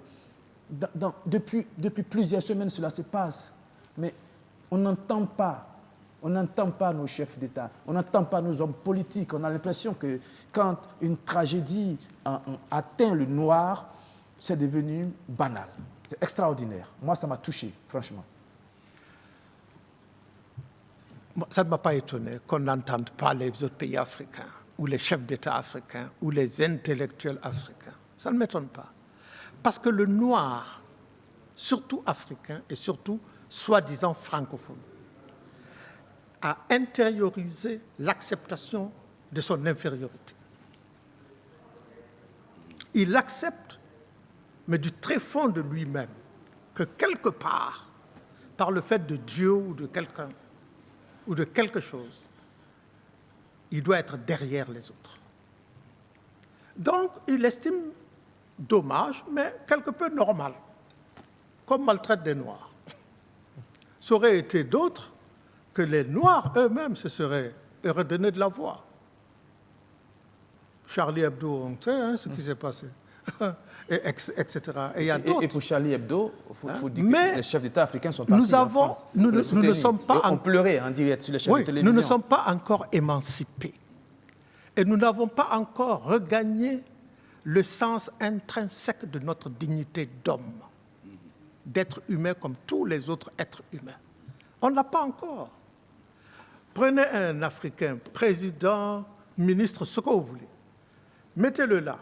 depuis plusieurs semaines cela se passe, mais on n'entend pas nos chefs d'État, on n'entend pas nos hommes politiques. On a l'impression que quand une tragédie atteint le noir, c'est devenu banal. C'est extraordinaire. Moi, ça m'a touché, franchement. Ça ne m'a pas étonné qu'on n'entende pas les autres pays africains, ou les chefs d'État africains, ou les intellectuels africains. Ça ne m'étonne pas. Parce que le noir, surtout africain et surtout soi-disant francophone, a intériorisé l'acceptation de son infériorité. Il accepte, mais du très fond de lui-même, que quelque part, par le fait de Dieu ou de quelqu'un, ou de quelque chose, il doit être derrière les autres. Donc, il estime dommage, mais quelque peu normal, comme maltraite des Noirs. Ça aurait été d'autres que les Noirs eux-mêmes se seraient redonnés de la voix. Charlie Hebdo, on sait ce qui s'est passé, etc. Et il y a d'autres. Et pour Charlie Hebdo, il faut dire que les chefs d'État africains sont partis en France. Nous ne sommes pas on pleurait en direct sur les chaînes de télévision. Nous ne sommes pas encore émancipés. Et nous n'avons pas encore regagné le sens intrinsèque de notre dignité d'homme, d'être humain comme tous les autres êtres humains. On ne l'a pas encore. Prenez un Africain, président, ministre, ce que vous voulez. Mettez-le là.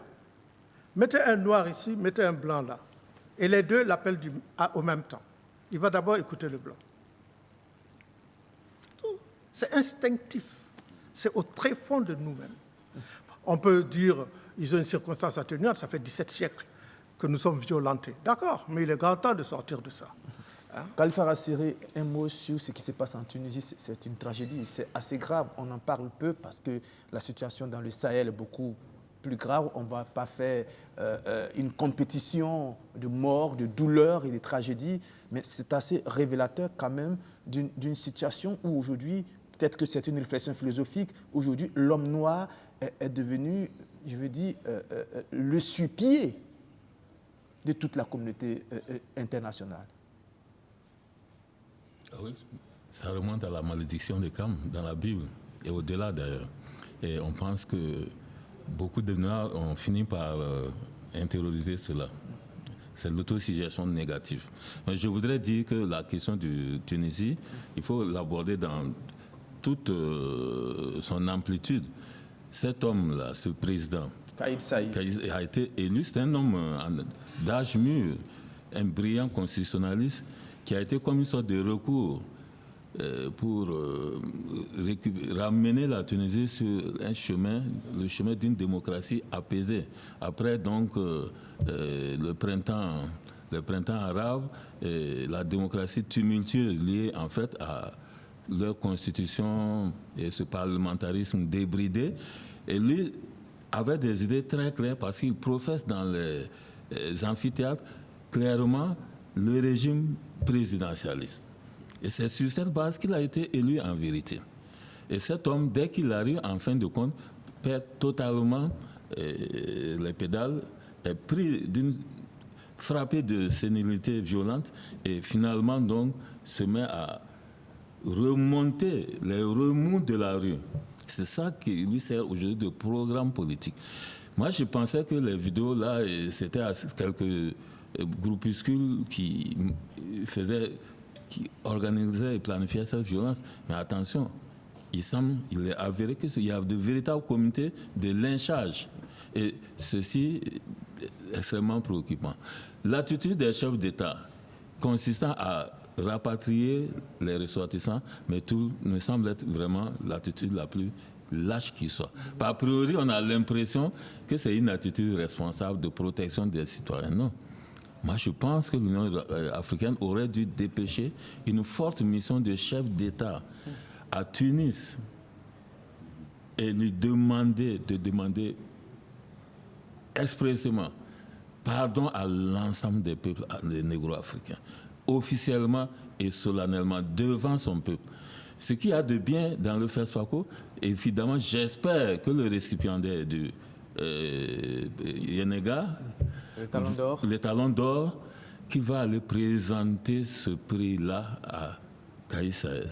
Mettez un noir ici, mettez un blanc là. Et les deux l'appellent au même temps. Il va d'abord écouter le blanc. C'est instinctif. C'est au très fond de nous-mêmes. On peut dire, ils ont une circonstance atténuante, ça fait 17 siècles que nous sommes violentés. D'accord, mais il est grand temps de sortir de ça. Khalifa Rassiré, un mot sur ce qui se passe en Tunisie, c'est une tragédie, c'est assez grave. On en parle peu parce que la situation dans le Sahel est beaucoup plus grave. On ne va pas faire une compétition de morts, de douleurs et de tragédies, mais c'est assez révélateur quand même d'une situation où aujourd'hui, peut-être que c'est une réflexion philosophique, aujourd'hui l'homme noir est devenu, je veux dire, le suppier de toute la communauté internationale. Oui, ça remonte à la malédiction de Cam dans la Bible et au-delà d'ailleurs. Et on pense que beaucoup de Noirs ont fini par intérioriser cela. C'est l'autosuggestion négative. Je voudrais dire que la question du Tunisie, il faut l'aborder dans toute son amplitude. Cet homme-là, ce président, Kais Saied, qui a été élu, c'est un homme d'âge mûr, un brillant constitutionnaliste qui a été comme une sorte de recours pour ramener la Tunisie sur un chemin, le chemin d'une démocratie apaisée. Après donc le printemps arabe, et la démocratie tumultueuse liée en fait à leur constitution et ce parlementarisme débridé. Et lui avait des idées très claires parce qu'il professe dans les amphithéâtres clairement le régime présidentialiste. Et c'est sur cette base qu'il a été élu en vérité. Et cet homme, dès qu'il arrive, en fin de compte, perd totalement les pédales, est pris frappé de sénilité violente et finalement donc se met à remonter les remous de la rue. C'est ça qui lui sert aujourd'hui de programme politique. Moi, je pensais que les vidéos là, c'était quelques groupuscules qui organisaient et planifiaient cette violence. Mais attention, il est avéré qu'il y a de véritables comités de lynchage. Et ceci est extrêmement préoccupant. L'attitude des chefs d'État consistant à rapatrier les ressortissants, mais tout me semble être vraiment l'attitude la plus lâche qui soit. A priori, on a l'impression que c'est une attitude responsable de protection des citoyens. Non. Moi, je pense que l'Union africaine aurait dû dépêcher une forte mission de chef d'État à Tunis et lui demander expressément pardon à l'ensemble des peuples négro-africains, officiellement et solennellement devant son peuple. Ce qu'il y a de bien dans le FESPACO, évidemment, j'espère que le récipiendaire du Yenega, les talons d'or, qui va aller présenter ce prix-là à Kais Saied,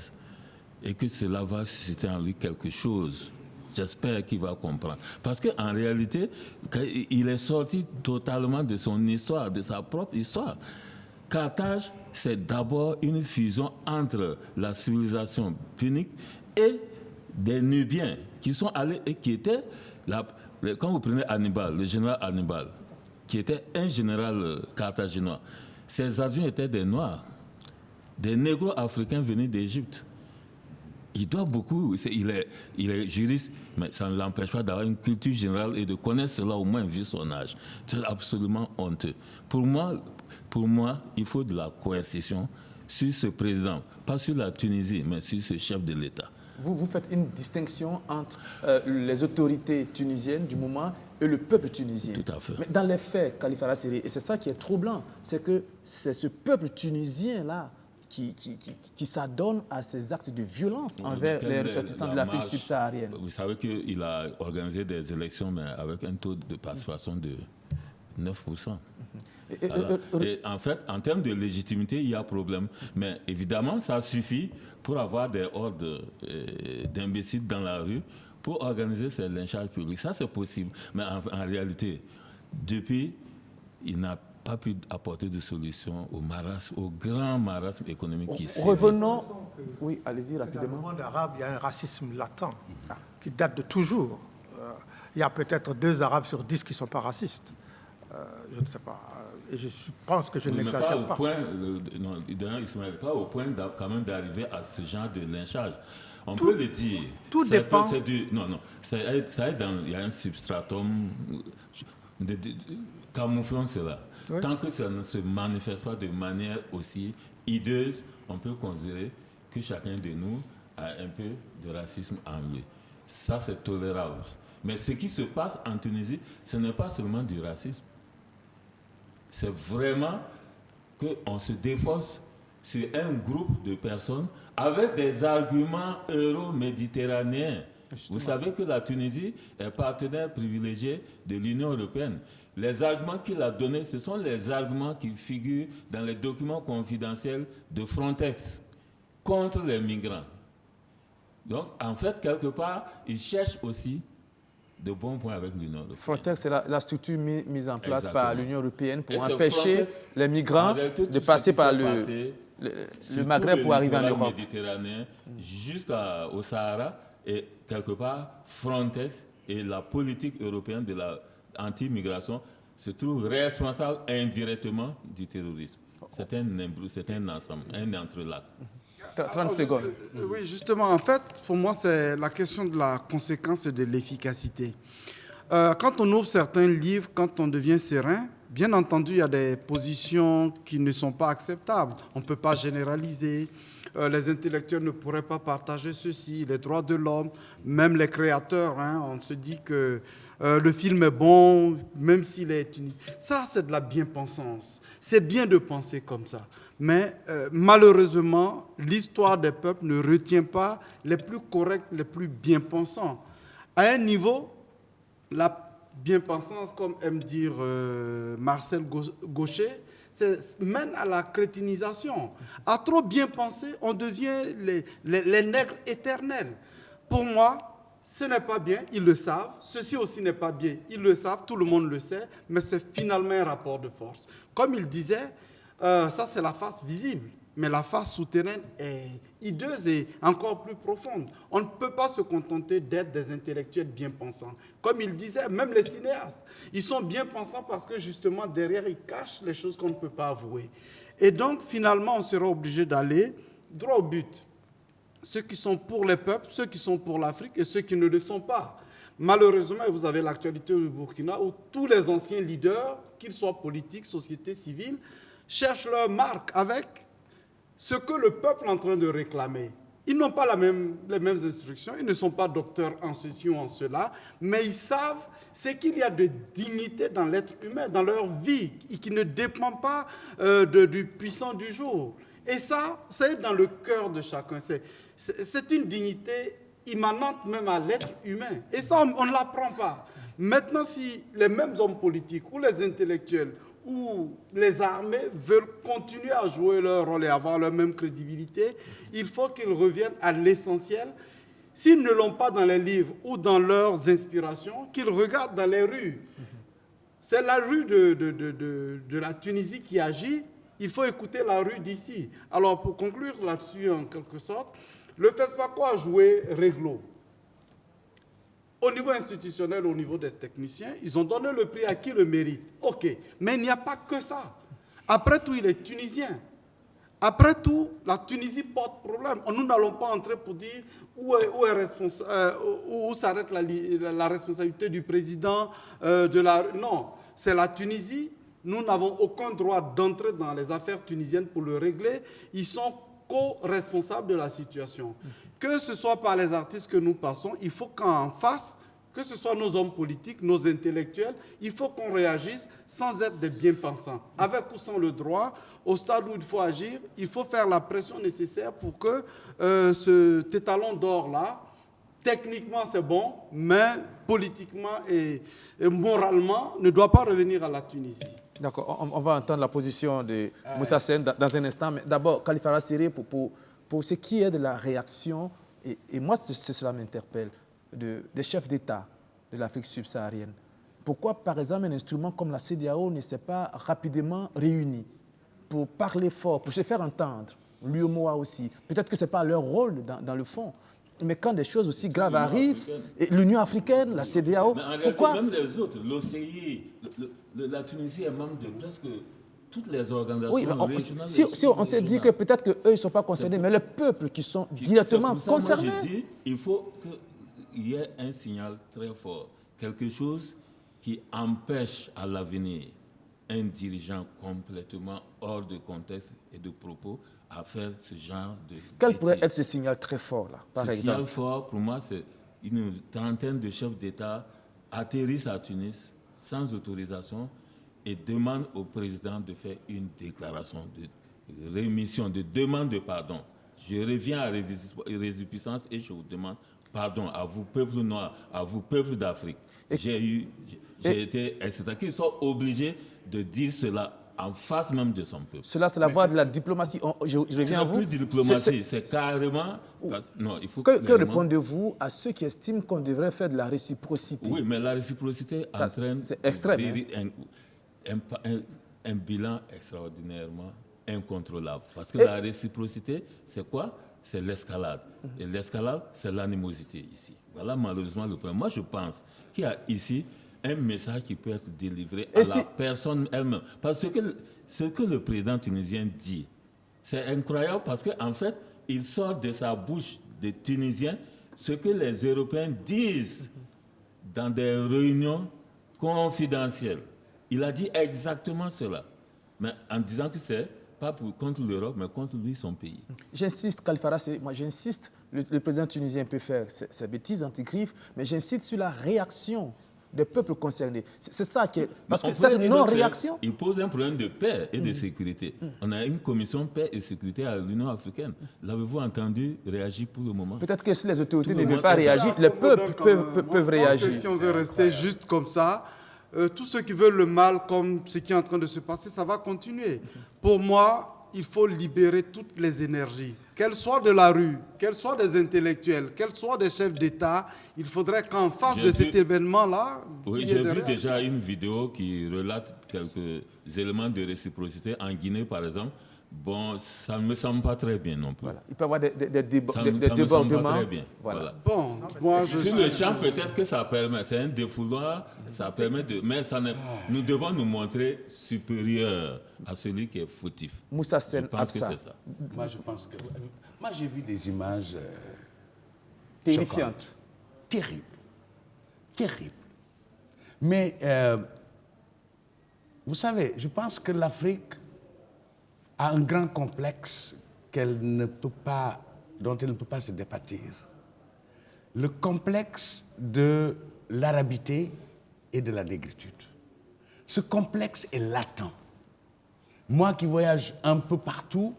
et que cela va susciter en lui quelque chose. J'espère qu'il va comprendre. Parce qu'en réalité, il est sorti totalement de son histoire, de sa propre histoire. Carthage, c'est d'abord une fusion entre la civilisation punique et des Nubiens qui sont allés et qui étaient, quand vous prenez Hannibal, le général Hannibal, qui était un général carthaginois, ses avions étaient des Noirs, des négro-africains venus d'Égypte. Il doit beaucoup, il est juriste, mais ça ne l'empêche pas d'avoir une culture générale et de connaître cela au moins vu son âge. C'est absolument honteux. Pour moi, il faut de la coercition sur ce président, pas sur la Tunisie, mais sur ce chef de l'État. Vous faites une distinction entre les autorités tunisiennes du moment et le peuple tunisien. Tout à fait. Mais dans les faits, Khalifa Rassiri, et c'est ça qui est troublant, c'est que c'est ce peuple tunisien-là qui s'adonne à ces actes de violence envers les ressortissants de l'Afrique subsaharienne. Vous savez qu'il a organisé des élections, mais avec un taux de participation de 9%. Et en fait, en termes de légitimité, il y a problème. Mais évidemment, ça suffit pour avoir des hordes d'imbéciles dans la rue pour organiser ces lynchages publics. Ça, c'est possible. Mais en réalité, depuis, il n'a pas pu apporter de solution au grand marasme économique qui s'est. Revenons. Oui, allez-y rapidement. Dans le monde arabe, il y a un racisme latent qui date de toujours. Il y a peut-être 2 Arabes sur 10 qui ne sont pas racistes. Je ne sais pas. Et je pense que je n'exagère pas. Ismaël, pas au point quand même d'arriver à ce genre de lynchage. On peut le dire. Tout dépend. Il y a un substratum. Camouflons cela. Oui. Tant que ça ne se manifeste pas de manière aussi hideuse, on peut considérer que chacun de nous a un peu de racisme en lui. Ça, c'est tolérable. Mais ce qui se passe en Tunisie, ce n'est pas seulement du racisme. C'est vraiment qu'on se défausse sur un groupe de personnes avec des arguments euro-méditerranéens. Vous savez que la Tunisie est partenaire privilégié de l'Union européenne. Les arguments qu'il a donnés, ce sont les arguments qui figurent dans les documents confidentiels de Frontex contre les migrants. Donc, en fait, quelque part, il cherche aussi de bons points avec l'Union européenne. Frontex, c'est la structure mise en place par l'Union européenne pour empêcher les migrants de passer par le Maghreb pour arriver en Europe. Méditerranéen jusqu'au Sahara, et quelque part, Frontex et la politique européenne de l'anti-migration se trouvent responsables indirectement du terrorisme. C'est un ensemble, un entrelac. 30 secondes. Oui, justement, en fait, pour moi, c'est la question de la conséquence et de l'efficacité. Quand on ouvre certains livres, quand on devient serein, bien entendu, il y a des positions qui ne sont pas acceptables. On ne peut pas généraliser. Les intellectuels ne pourraient pas partager ceci, les droits de l'homme, même les créateurs. On se dit que le film est bon, même s'il est tunisien. Ça, c'est de la bien-pensance. C'est bien de penser comme ça. Mais malheureusement, l'histoire des peuples ne retient pas les plus corrects, les plus bien-pensants. À un niveau, la bien-pensance, comme aime dire Marcel Gaucher, mène à la crétinisation. À trop bien penser, on devient les nègres éternels. Pour moi, ce n'est pas bien, ils le savent. Ceci aussi n'est pas bien, ils le savent, tout le monde le sait, mais c'est finalement un rapport de force. Comme il disait, ça c'est la face visible. Mais la face souterraine est hideuse et encore plus profonde. On ne peut pas se contenter d'être des intellectuels bien pensants. Comme il disait, même les cinéastes, ils sont bien pensants parce que justement derrière, ils cachent les choses qu'on ne peut pas avouer. Et donc finalement, on sera obligé d'aller droit au but. Ceux qui sont pour les peuples, ceux qui sont pour l'Afrique et ceux qui ne le sont pas. Malheureusement, vous avez l'actualité du Burkina où tous les anciens leaders, qu'ils soient politiques, société civile, cherchent leur marque avec ce que le peuple est en train de réclamer. Ils n'ont pas les mêmes instructions, ils ne sont pas docteurs en ceci ou en cela, mais ils savent ce qu'il y a de dignité dans l'être humain, dans leur vie, et qui ne dépend pas du puissant du jour. Et ça, c'est dans le cœur de chacun. C'est une dignité immanente même à l'être humain. Et ça, on ne l'apprend pas. Maintenant, si les mêmes hommes politiques ou les intellectuels où les armées veulent continuer à jouer leur rôle et avoir leur même crédibilité, il faut qu'ils reviennent à l'essentiel. S'ils ne l'ont pas dans les livres ou dans leurs inspirations, qu'ils regardent dans les rues. C'est la rue de la Tunisie qui agit. Il faut écouter la rue d'ici. Alors, pour conclure là-dessus, en quelque sorte, le FESPACO a joué réglo. Au niveau institutionnel, au niveau des techniciens, ils ont donné le prix à qui le mérite. OK, mais il n'y a pas que ça. Après tout, il est tunisien. Après tout, la Tunisie porte problème. Nous n'allons pas entrer pour dire où s'arrête la responsabilité du président Non, c'est la Tunisie. Nous n'avons aucun droit d'entrer dans les affaires tunisiennes pour le régler. Ils sont co-responsables de la situation. Que ce soit par les artistes que nous passons, il faut qu'en face, que ce soit nos hommes politiques, nos intellectuels, il faut qu'on réagisse sans être des bien-pensants. Avec ou sans le droit, au stade où il faut agir, il faut faire la pression nécessaire pour que ce étalon d'or-là, techniquement c'est bon, mais politiquement et moralement, ne doit pas revenir à la Tunisie. D'accord, on va entendre la position de Moussa Sène dans un instant. Mais d'abord, Khalifa Rassiri, pour ce qui est de la réaction, et moi, cela m'interpelle, des chefs d'État de l'Afrique subsaharienne. Pourquoi, par exemple, un instrument comme la CEDEAO ne s'est pas rapidement réuni pour parler fort, pour se faire entendre, l'UEMOA aussi. Peut-être que ce n'est pas leur rôle dans le fond. Mais quand des choses aussi graves arrivent, l'Union africaine, la CEDEAO, pourquoi même les autres, l'OCI, la Tunisie est membre de presque toutes les organisations régionales. Si on s'est dit que peut-être qu'eux, ils ne sont pas concernés, mais les peuples qui sont directement concernés. Moi, je dis, il faut qu'il y ait un signal très fort, quelque chose qui empêche à l'avenir un dirigeant complètement hors de contexte et de propos à faire ce genre de... Quel pourrait être ce signal très fort, là, par exemple? Ce signal fort, pour moi, c'est une trentaine de chefs d'État atterrissent à Tunis sans autorisation et demandent au président de faire une déclaration de rémission, de demande de pardon. Je reviens à résipiscence et je vous demande pardon à vous, peuple noir, à vous, peuple d'Afrique. J'ai été, etc. Qu'ils soient obligés de dire cela en face même de son peuple. Cela, c'est la voie de la diplomatie. Je reviens à vous. C'est plus de diplomatie, c'est carrément... Non, il faut que répondez-vous à ceux qui estiment qu'on devrait faire de la réciprocité? Oui, mais la réciprocité entraîne un bilan extraordinairement incontrôlable. Parce que la réciprocité, c'est quoi? C'est l'escalade. Et l'escalade, c'est l'animosité ici. Voilà malheureusement le problème. Moi, je pense qu'il y a ici un message qui peut être délivré à la personne elle-même. Parce que ce que le président tunisien dit, c'est incroyable parce qu'en fait, il sort de sa bouche de Tunisien ce que les Européens disent dans des réunions confidentielles. Il a dit exactement cela, mais en disant que c'est pas contre l'Europe, mais contre lui, son pays. J'insiste, Khalifa Rassiri, moi j'insiste, le président tunisien peut faire ses bêtises anti-griffes, mais j'insiste sur la réaction des peuples concernés. C'est ça qui est... Parce que cette non-réaction... Il pose un problème de paix et de sécurité. On a une commission paix et sécurité à l'Union africaine. L'avez-vous entendu réagir pour le moment? Peut-être que si les autorités ne veulent pas réagir, les peuples peuvent réagir. Si on veut rester juste comme ça, tous ceux qui veulent le mal, comme ce qui est en train de se passer, ça va continuer. Pour moi, il faut libérer toutes les énergies, qu'elles soient de la rue, qu'elles soient des intellectuels, qu'elles soient des chefs d'État. Il faudrait qu'en face de cet événement-là... Oui, j'ai vu déjà une vidéo qui relate quelques éléments de réciprocité. En Guinée, par exemple, Bon, ça ne me semble pas très bien non plus. Voilà. Il peut y avoir des Ça me semble débordements. pas très bien. Voilà. Bon, moi je Sur suis... le champ, peut-être que ça permet, c'est un défouloir, ça permet de... Mais ça nous devons nous montrer supérieurs à celui qui est fautif. Moussa Je Sen pense que Absa, c'est ça. Moi, je pense que... Moi, j'ai vu des images terrifiante. choquantes. Terribles. Terribles. Mais, vous savez, je pense que l'Afrique a un grand complexe dont elle ne peut pas se départir. Le complexe de l'arabité et de la négritude. Ce complexe est latent. Moi qui voyage un peu partout,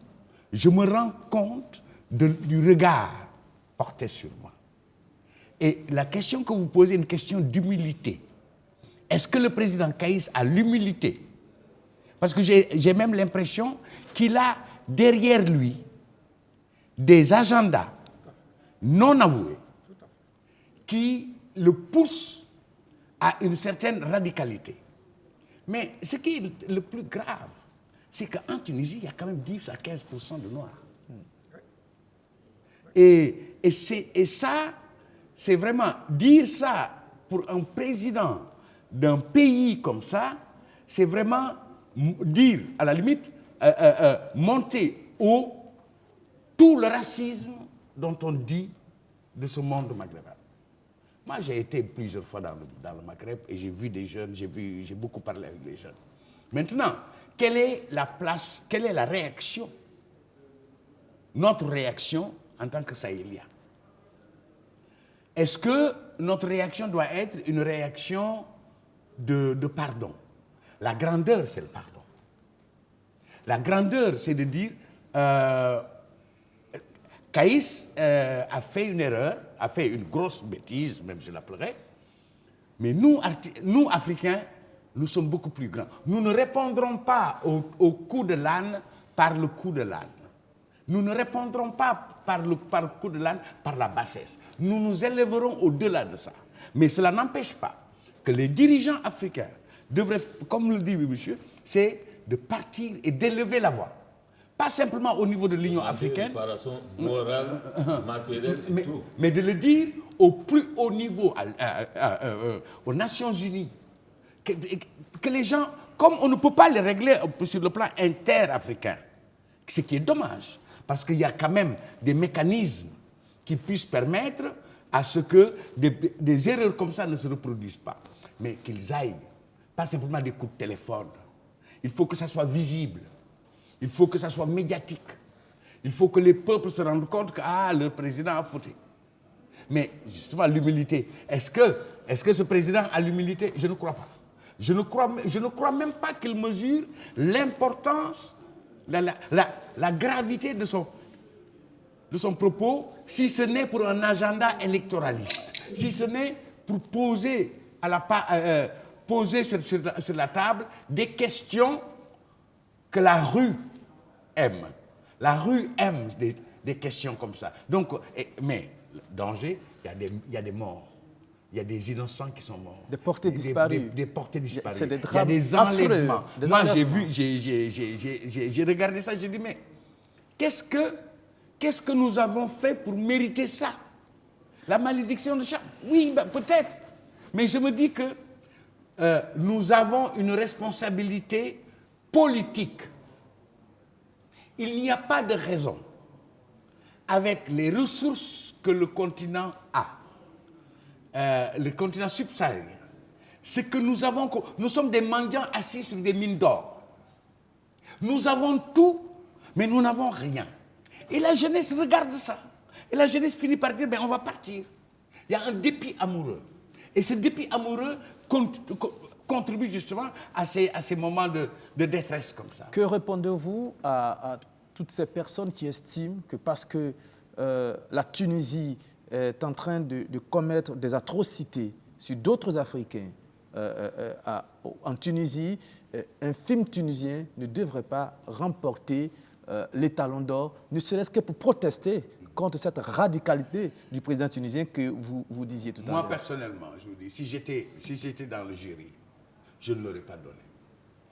je me rends compte du regard porté sur moi. Et la question que vous posez est une question d'humilité. Est-ce que le président Kaïs a l'humilité? Parce que j'ai même l'impression qu'il a derrière lui des agendas non avoués qui le poussent à une certaine radicalité. Mais ce qui est le plus grave, c'est qu'en Tunisie, il y a quand même 10 à 15% de Noirs. Et ça, c'est vraiment dire ça pour un président d'un pays comme ça, c'est vraiment dire, à la limite, monter haut tout le racisme dont on dit de ce monde maghrébin. Moi, j'ai été plusieurs fois dans le Maghreb et j'ai vu des jeunes, j'ai beaucoup parlé avec les jeunes. Maintenant, quelle est la place, quelle est la réaction? Notre réaction en tant que Sahéliens. Est-ce que notre réaction doit être une réaction de pardon? La grandeur, c'est le pardon. La grandeur, c'est de dire Kaïs a fait une erreur, a fait une grosse bêtise, même je l'appellerais, mais nous, Africains, nous sommes beaucoup plus grands. Nous ne répondrons pas au coup de l'âne par le coup de l'âne. Nous ne répondrons pas par le coup de l'âne par la bassesse. Nous nous élèverons au-delà de ça. Mais cela n'empêche pas que les dirigeants africains devraient, comme le dit monsieur, c'est de partir et d'élever la voix. Pas simplement au niveau de l'Union africaine, morale, matérielle et tout. Mais de le dire au plus haut niveau, aux Nations Unies. Que les gens, comme on ne peut pas les régler sur le plan inter-africain, ce qui est dommage, parce qu'il y a quand même des mécanismes qui puissent permettre à ce que des erreurs comme ça ne se reproduisent pas. Mais qu'ils aillent, pas simplement des coups de téléphone. Il faut que ça soit visible. Il faut que ça soit médiatique. Il faut que les peuples se rendent compte que le président a fauté. Mais justement, l'humilité. Est-ce que ce président a l'humilité? Je ne crois pas. Je ne crois même pas qu'il mesure l'importance, la gravité de son propos, si ce n'est pour un agenda électoraliste, si ce n'est pour poser, sur la table des questions que la rue aime. La rue aime des questions comme ça. Donc, mais le danger, il y a des morts. Il y a des innocents qui sont morts. Des portés disparus. Des portés disparus. C'est des il y a des enlèvements. Des Moi, enlèvements. j'ai regardé ça, j'ai dit, mais qu'est-ce que nous avons fait pour mériter ça? La malédiction de Charles? Oui, peut-être. Mais je me dis que nous avons une responsabilité politique. Il n'y a pas de raison, avec les ressources que le continent a, le continent subsaharien, c'est que nous sommes des mendiants assis sur des mines d'or. Nous avons tout, mais nous n'avons rien. Et la jeunesse regarde ça. Et la jeunesse finit par dire, on va partir. Il y a un dépit amoureux. Et ce dépit amoureux contribue justement à ces moments de détresse comme ça. Que répondez-vous à toutes ces personnes qui estiment que parce que la Tunisie est en train de commettre des atrocités sur d'autres Africains en Tunisie, un film tunisien ne devrait pas remporter les Talons d'Or, ne serait-ce que pour protester contre cette radicalité du président tunisien que vous disiez tout à l'heure? Moi, personnellement, je vous dis, si j'étais dans le jury, je ne l'aurais pas donné.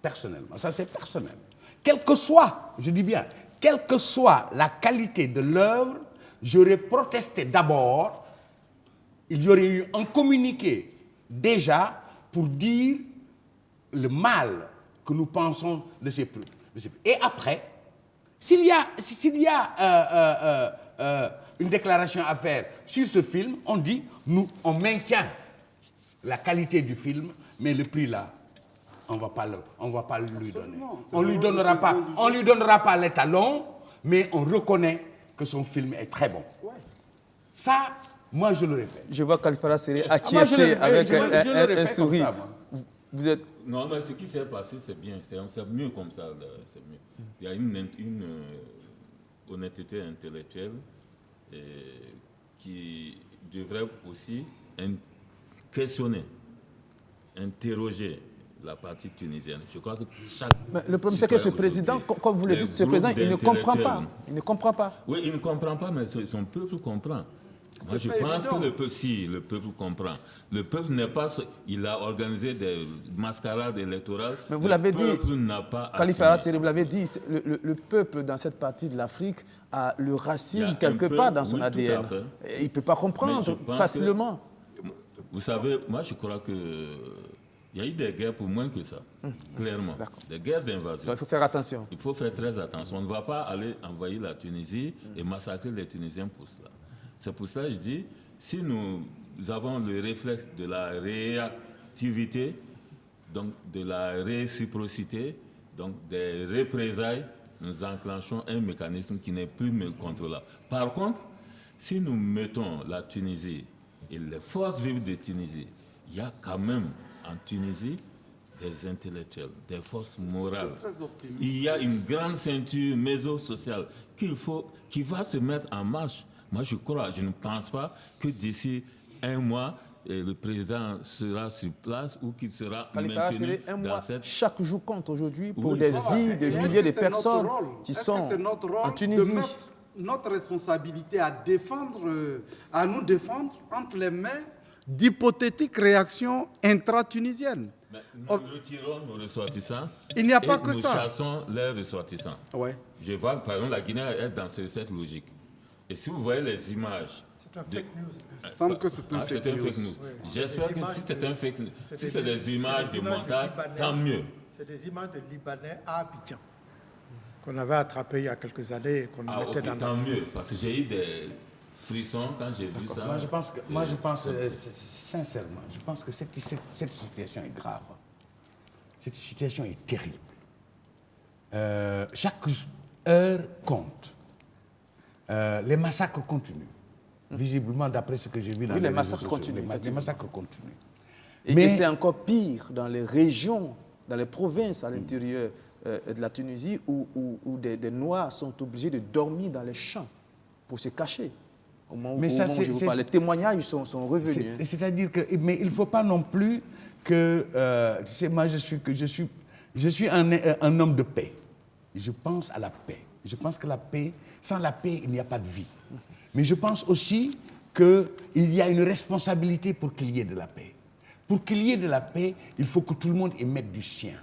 Personnellement, ça c'est personnel. quelle que soit, je dis bien, quelle que soit la qualité de l'œuvre, j'aurais protesté d'abord, il y aurait eu un communiqué déjà pour dire le mal que nous pensons de ces preuves. Et après, s'il y a une déclaration à faire sur ce film, on dit, on maintient la qualité du film, mais le prix là, on ne va pas lui donner. On ne lui donnera pas l'étalon, mais on reconnaît que son film est très bon. Ouais. Ça, moi, je l'aurais fait. Je vois Khalifa Séré acquiescer avec un sourire. Vous êtes... Non, mais ce qui s'est passé, c'est bien. C'est mieux comme ça. C'est mieux. Il y a une honnêteté intellectuelle qui devrait aussi questionner, interroger la partie tunisienne. Je crois que mais le problème, c'est que ce président, comme vous le dites, ce président, il ne comprend pas. Il ne comprend pas. Oui, il ne comprend pas, mais son peuple comprend. Moi, je pense que le peuple comprend. Le peuple n'est pas... Il a organisé des mascarades électorales. Mais vous l'avez dit, Khalifa Séré, vous l'avez dit, le peuple dans cette partie de l'Afrique a le racisme quelque part dans son ADN. Il ne peut pas comprendre facilement. Vous savez, moi, je crois que... Il y a eu des guerres pour moins que ça, clairement. Des guerres d'invasion. Donc il faut faire attention. Il faut faire très attention. On ne va pas aller envahir la Tunisie et massacrer les Tunisiens pour cela. C'est pour ça que je dis, si nous avons le réflexe de la réactivité, donc de la réciprocité, donc des représailles, nous enclenchons un mécanisme qui n'est plus contrôlable. Par contre, si nous mettons la Tunisie et les forces vives de Tunisie, il y a quand même en Tunisie des intellectuels, des forces morales. Il y a une grande ceinture méso-sociale qui va se mettre en marche. Moi, je ne pense pas que d'ici un mois, le président sera sur place ou qu'il sera maintenu dans cette... Chaque jour compte aujourd'hui pour des vies, des milliers de personnes qui sont en Tunisie. Notre responsabilité à nous défendre entre les mains d'hypothétiques réactions intra-tunisiennes. Nous retirons nos ressortissants. Il n'y a pas que ça. Nous chassons les ressortissants. Ouais. Je vois, par exemple, la Guinée est dans cette logique. Et si vous voyez les images... C'est un fake news. Il semble que c'est un fake news. Oui. J'espère que si c'est un fake news, si c'est des images de montage, tant mieux. C'est des images de Libanais à Abidjan qu'on avait attrapées il y a quelques années et qu'on mettait dans tant mieux, parce que j'ai eu des frissons quand j'ai vu ça. Moi, je pense sincèrement, je pense que cette situation est grave. Cette situation est terrible. Chaque heure compte. Les massacres continuent. Visiblement, d'après ce que j'ai vu dans les réseaux sociaux, les massacres continuent. Et c'est encore pire dans les régions, dans les provinces à l'intérieur de la Tunisie où des Noirs sont obligés de dormir dans les champs pour se cacher. Au moment où je vous parle, les témoignages sont revenus. C'est-à-dire que, mais il ne faut pas non plus que, tu sais, moi je suis un homme de paix. Je pense à la paix. Je pense que sans la paix, il n'y a pas de vie. Mais je pense aussi qu'il y a une responsabilité pour qu'il y ait de la paix. Pour qu'il y ait de la paix, il faut que tout le monde y mette du sien.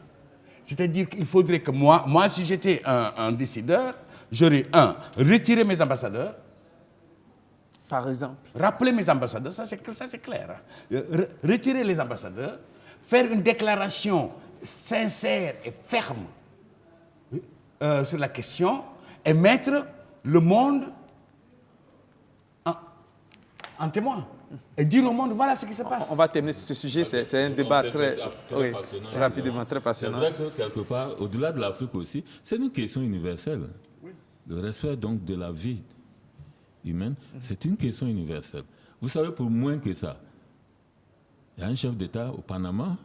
C'est-à-dire qu'il faudrait que moi si j'étais un décideur, j'aurais retiré mes ambassadeurs. Par exemple. Rappeler mes ambassadeurs, ça c'est clair. Retirer les ambassadeurs, faire une déclaration sincère et ferme sur la question et mettre le monde en témoin. Et dire au monde, voilà ce qui se passe. On va terminer sur ce sujet, c'est un débat très rapidement, très passionnant. C'est vrai que quelque part, au-delà de l'Afrique aussi, c'est une question universelle. Oui. Le respect donc de la vie humaine, c'est une question universelle. Vous savez, pour moins que ça, il y a un chef d'État au Panama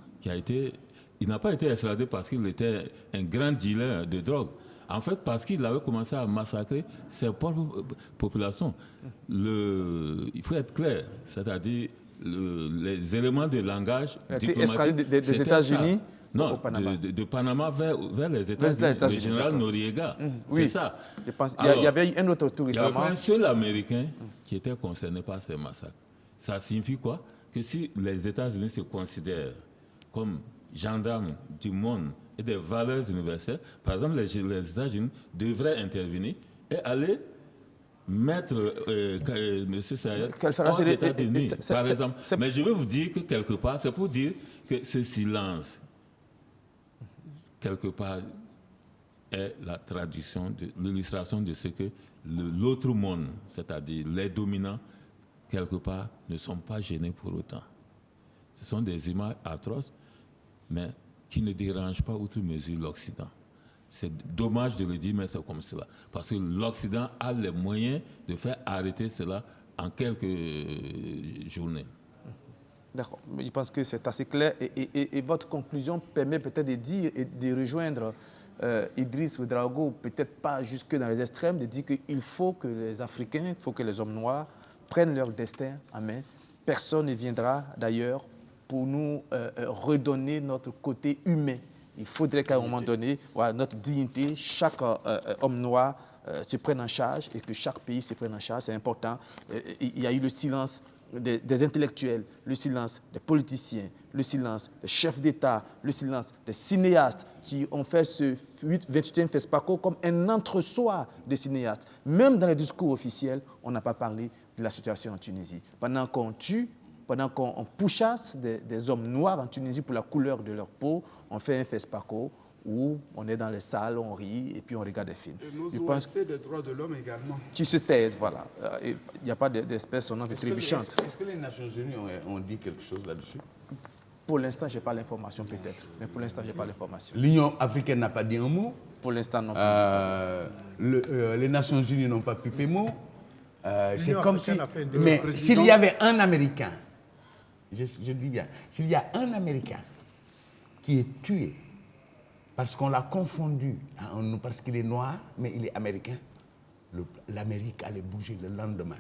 il n'a pas été extradé parce qu'il était un grand dealer de drogue. En fait, parce qu'il avait commencé à massacrer ses propres populations. Il faut être clair, c'est-à-dire les éléments de langage diplomatique. Des États-Unis au Panama. De Panama vers les États-Unis, le général Noriega. C'est ça. Il y avait un autre tour récemment. Il n'y avait pas un seul Américain qui était concerné par ces massacres. Ça signifie quoi? Que si les États-Unis se considèrent comme gendarmes du monde et des valeurs universelles. Par exemple, les États-Unis devraient intervenir et aller mettre M. Sayed hors d'état de nuit, par exemple. Mais je veux vous dire que quelque part, c'est pour dire que ce silence, quelque part, est la traduction, l'illustration de ce que l'autre monde, c'est-à-dire les dominants, quelque part, ne sont pas gênés pour autant. Ce sont des images atroces, mais qui ne dérangent pas outre mesure l'Occident. C'est dommage de le dire, mais c'est comme cela. Parce que l'Occident a les moyens de faire arrêter cela en quelques journées. D'accord. Je pense que c'est assez clair. Et votre conclusion permet peut-être de dire et de rejoindre Idriss Ouédraogo, peut-être pas jusque dans les extrêmes, de dire qu'il faut que les Africains, il faut que les hommes noirs prennent leur destin en main. Personne ne viendra d'ailleurs pour nous redonner notre côté humain. Il faudrait qu'à un moment donné, voilà, notre dignité, chaque homme noir se prenne en charge et que chaque pays se prenne en charge. C'est important. Il y a eu le silence des intellectuels, le silence des politiciens, le silence des chefs d'État, le silence des cinéastes qui ont fait ce 28e FESPACO comme un entre-soi des cinéastes. Même dans les discours officiels, on n'a pas parlé de la situation en Tunisie. Pendant qu'on tue, pendant qu'on pourchasse des hommes noirs en Tunisie pour la couleur de leur peau, on fait un FESPACO où on est dans les salles, on rit et puis on regarde des films. Et nos ONG des droits de l'homme également. Qui se taisent, voilà. Il n'y a pas d'espèce sonnante et trébuchante. Est-ce que les Nations Unies ont dit quelque chose là-dessus? Pour l'instant, je n'ai pas l'information peut-être, mais pour l'instant, je n'ai pas l'information. L'Union africaine n'a pas dit un mot? Pour l'instant, non plus. Les Nations Unies n'ont pas pipé mot. C'est comme si... Mais s'il y avait un Américain, je dis bien, s'il y a un Américain qui est tué parce qu'on l'a confondu, parce qu'il est noir, mais il est américain, l'Amérique allait bouger le lendemain.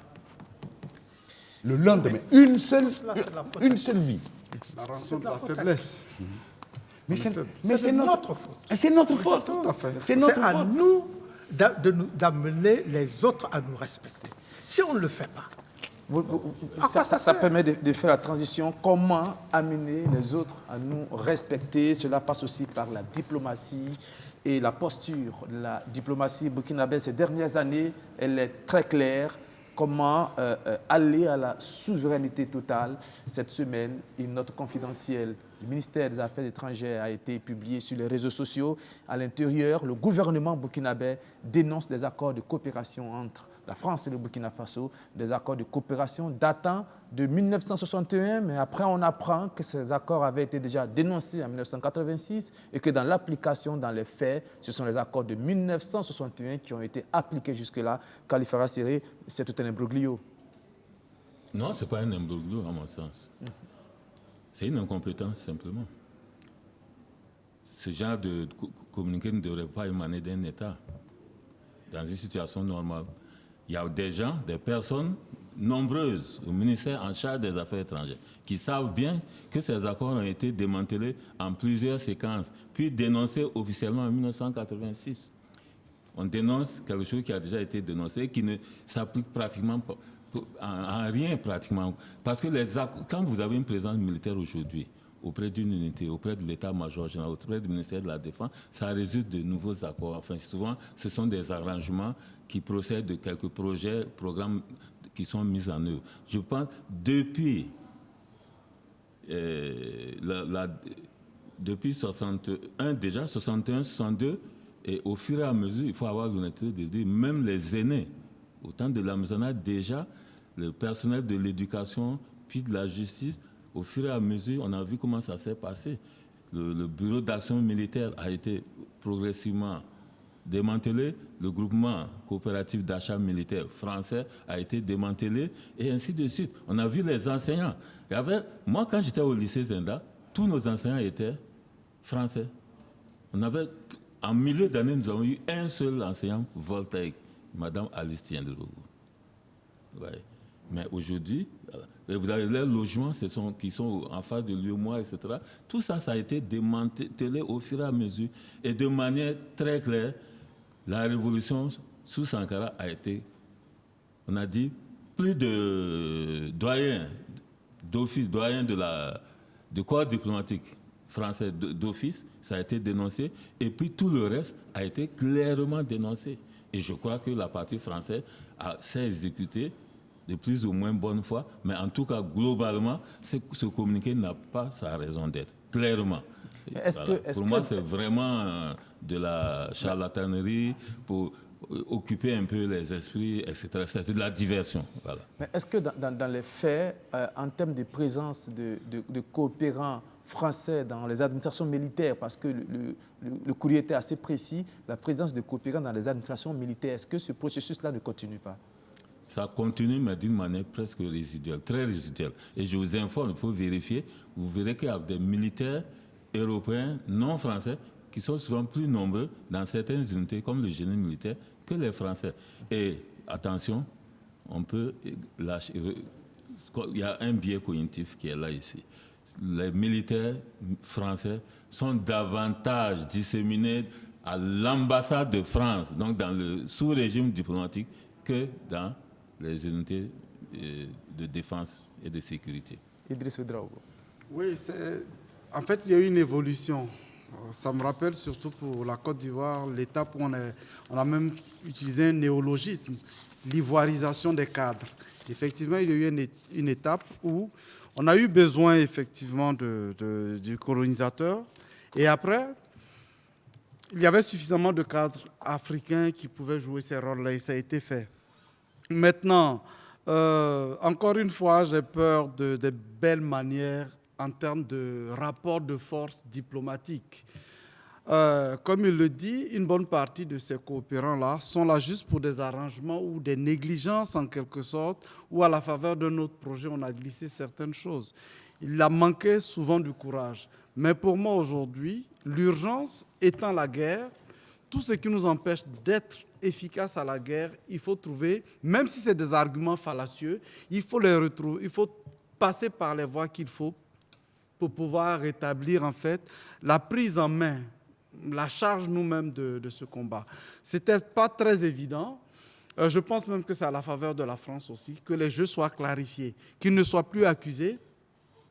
Le lendemain, une seule vie. La rançon de la faiblesse. Mais c'est notre faute. C'est notre faute. Tout à fait. C'est notre faute. C'est à nous d'amener les autres à nous respecter. Si on ne le fait pas, ça permet de faire la transition. Comment amener les autres à nous respecter? Cela passe aussi par la diplomatie et la posture. La diplomatie burkinabé ces dernières années, elle est très claire. Comment aller à la souveraineté totale? Cette semaine, une note confidentielle du ministère des Affaires étrangères a été publiée sur les réseaux sociaux. À l'intérieur, le gouvernement burkinabé dénonce des accords de coopération entre la France et le Burkina Faso, des accords de coopération datant de 1961, mais après on apprend que ces accords avaient été déjà dénoncés en 1986 et que dans l'application, dans les faits, ce sont les accords de 1961 qui ont été appliqués jusque-là. Khalifa Siré, c'est tout un imbroglio. Non, ce n'est pas un imbroglio à mon sens. C'est une incompétence simplement. Ce genre de communiqué ne devrait pas émaner d'un État dans une situation normale. Il y a des gens, des personnes nombreuses au ministère en charge des Affaires étrangères qui savent bien que ces accords ont été démantelés en plusieurs séquences, puis dénoncés officiellement en 1986. On dénonce quelque chose qui a déjà été dénoncé, qui ne s'applique pratiquement pas, en rien pratiquement. Parce que quand vous avez une présence militaire aujourd'hui, auprès d'une unité, auprès de l'état-major général, auprès du ministère de la Défense, ça résulte de nouveaux accords. Enfin, souvent, ce sont des arrangements qui procèdent de quelques projets, programmes qui sont mis en œuvre. Je pense, depuis 61 déjà, 61, 62, et au fur et à mesure, il faut avoir l'honnêteté de dire, même les aînés, au temps de la Mzana, déjà, le personnel de l'éducation, puis de la justice, au fur et à mesure, on a vu comment ça s'est passé. Le bureau d'action militaire a été progressivement démantelé, le groupement coopératif d'achat militaire français a été démantelé, et ainsi de suite. On a vu les enseignants. Moi, quand j'étais au lycée Zenda, tous nos enseignants étaient français. En milieu d'année, nous avons eu un seul enseignant voltaïque, Madame Alice Tiendrogo. Ouais. Mais aujourd'hui, vous avez les logements qui sont en face de l'UEMOA, etc. Tout ça, ça a été démantelé au fur et à mesure. Et de manière très claire, la révolution sous Sankara a été, on a dit, plus de doyens, d'office, doyens du corps diplomatique français d'office, ça a été dénoncé, et puis tout le reste a été clairement dénoncé. Et je crois que la partie française s'est exécutée de plus ou moins bonne foi, mais en tout cas, globalement, ce communiqué n'a pas sa raison d'être, clairement. Pour moi, c'est vraiment de la charlatanerie pour occuper un peu les esprits, etc. C'est de la diversion. Voilà. Mais est-ce que dans les faits, en termes de présence de coopérants français dans les administrations militaires, parce que le courrier était assez précis, la présence de coopérants dans les administrations militaires, est-ce que ce processus-là ne continue pas? Ça continue, mais d'une manière presque résiduelle, très résiduelle. Et je vous informe, il faut vérifier, vous verrez qu'il y a des militaires européens non français qui sont souvent plus nombreux dans certaines unités, comme le génie militaire, que les Français. Et attention, on peut lâcher. Il y a un biais cognitif qui est là ici. Les militaires français sont davantage disséminés à l'ambassade de France, donc dans le sous-régime diplomatique, que dans les unités de défense et de sécurité. Idriss Ouedraogo. Oui, en fait, il y a eu une évolution. Ça me rappelle surtout pour la Côte d'Ivoire, l'étape où on a même utilisé un néologisme, l'ivoirisation des cadres. Effectivement, il y a eu une étape où on a eu besoin effectivement du colonisateur. Et après, il y avait suffisamment de cadres africains qui pouvaient jouer ces rôles-là et ça a été fait. Maintenant, encore une fois, j'ai peur de belles manières en termes de rapport de force diplomatique. Comme il le dit, une bonne partie de ces coopérants-là sont là juste pour des arrangements ou des négligences en quelque sorte, ou à la faveur d'un autre projet, on a glissé certaines choses. Il a manqué souvent du courage. Mais pour moi aujourd'hui, l'urgence étant la guerre, tout ce qui nous empêche d'être efficace à la guerre, il faut trouver, même si c'est des arguments fallacieux, il faut les retrouver, il faut passer par les voies qu'il faut pour pouvoir rétablir en fait la prise en main, la charge nous-mêmes de ce combat. Ce n'était pas très évident. Je pense même que c'est à la faveur de la France aussi, que les jeux soient clarifiés, qu'ils ne soient plus accusés,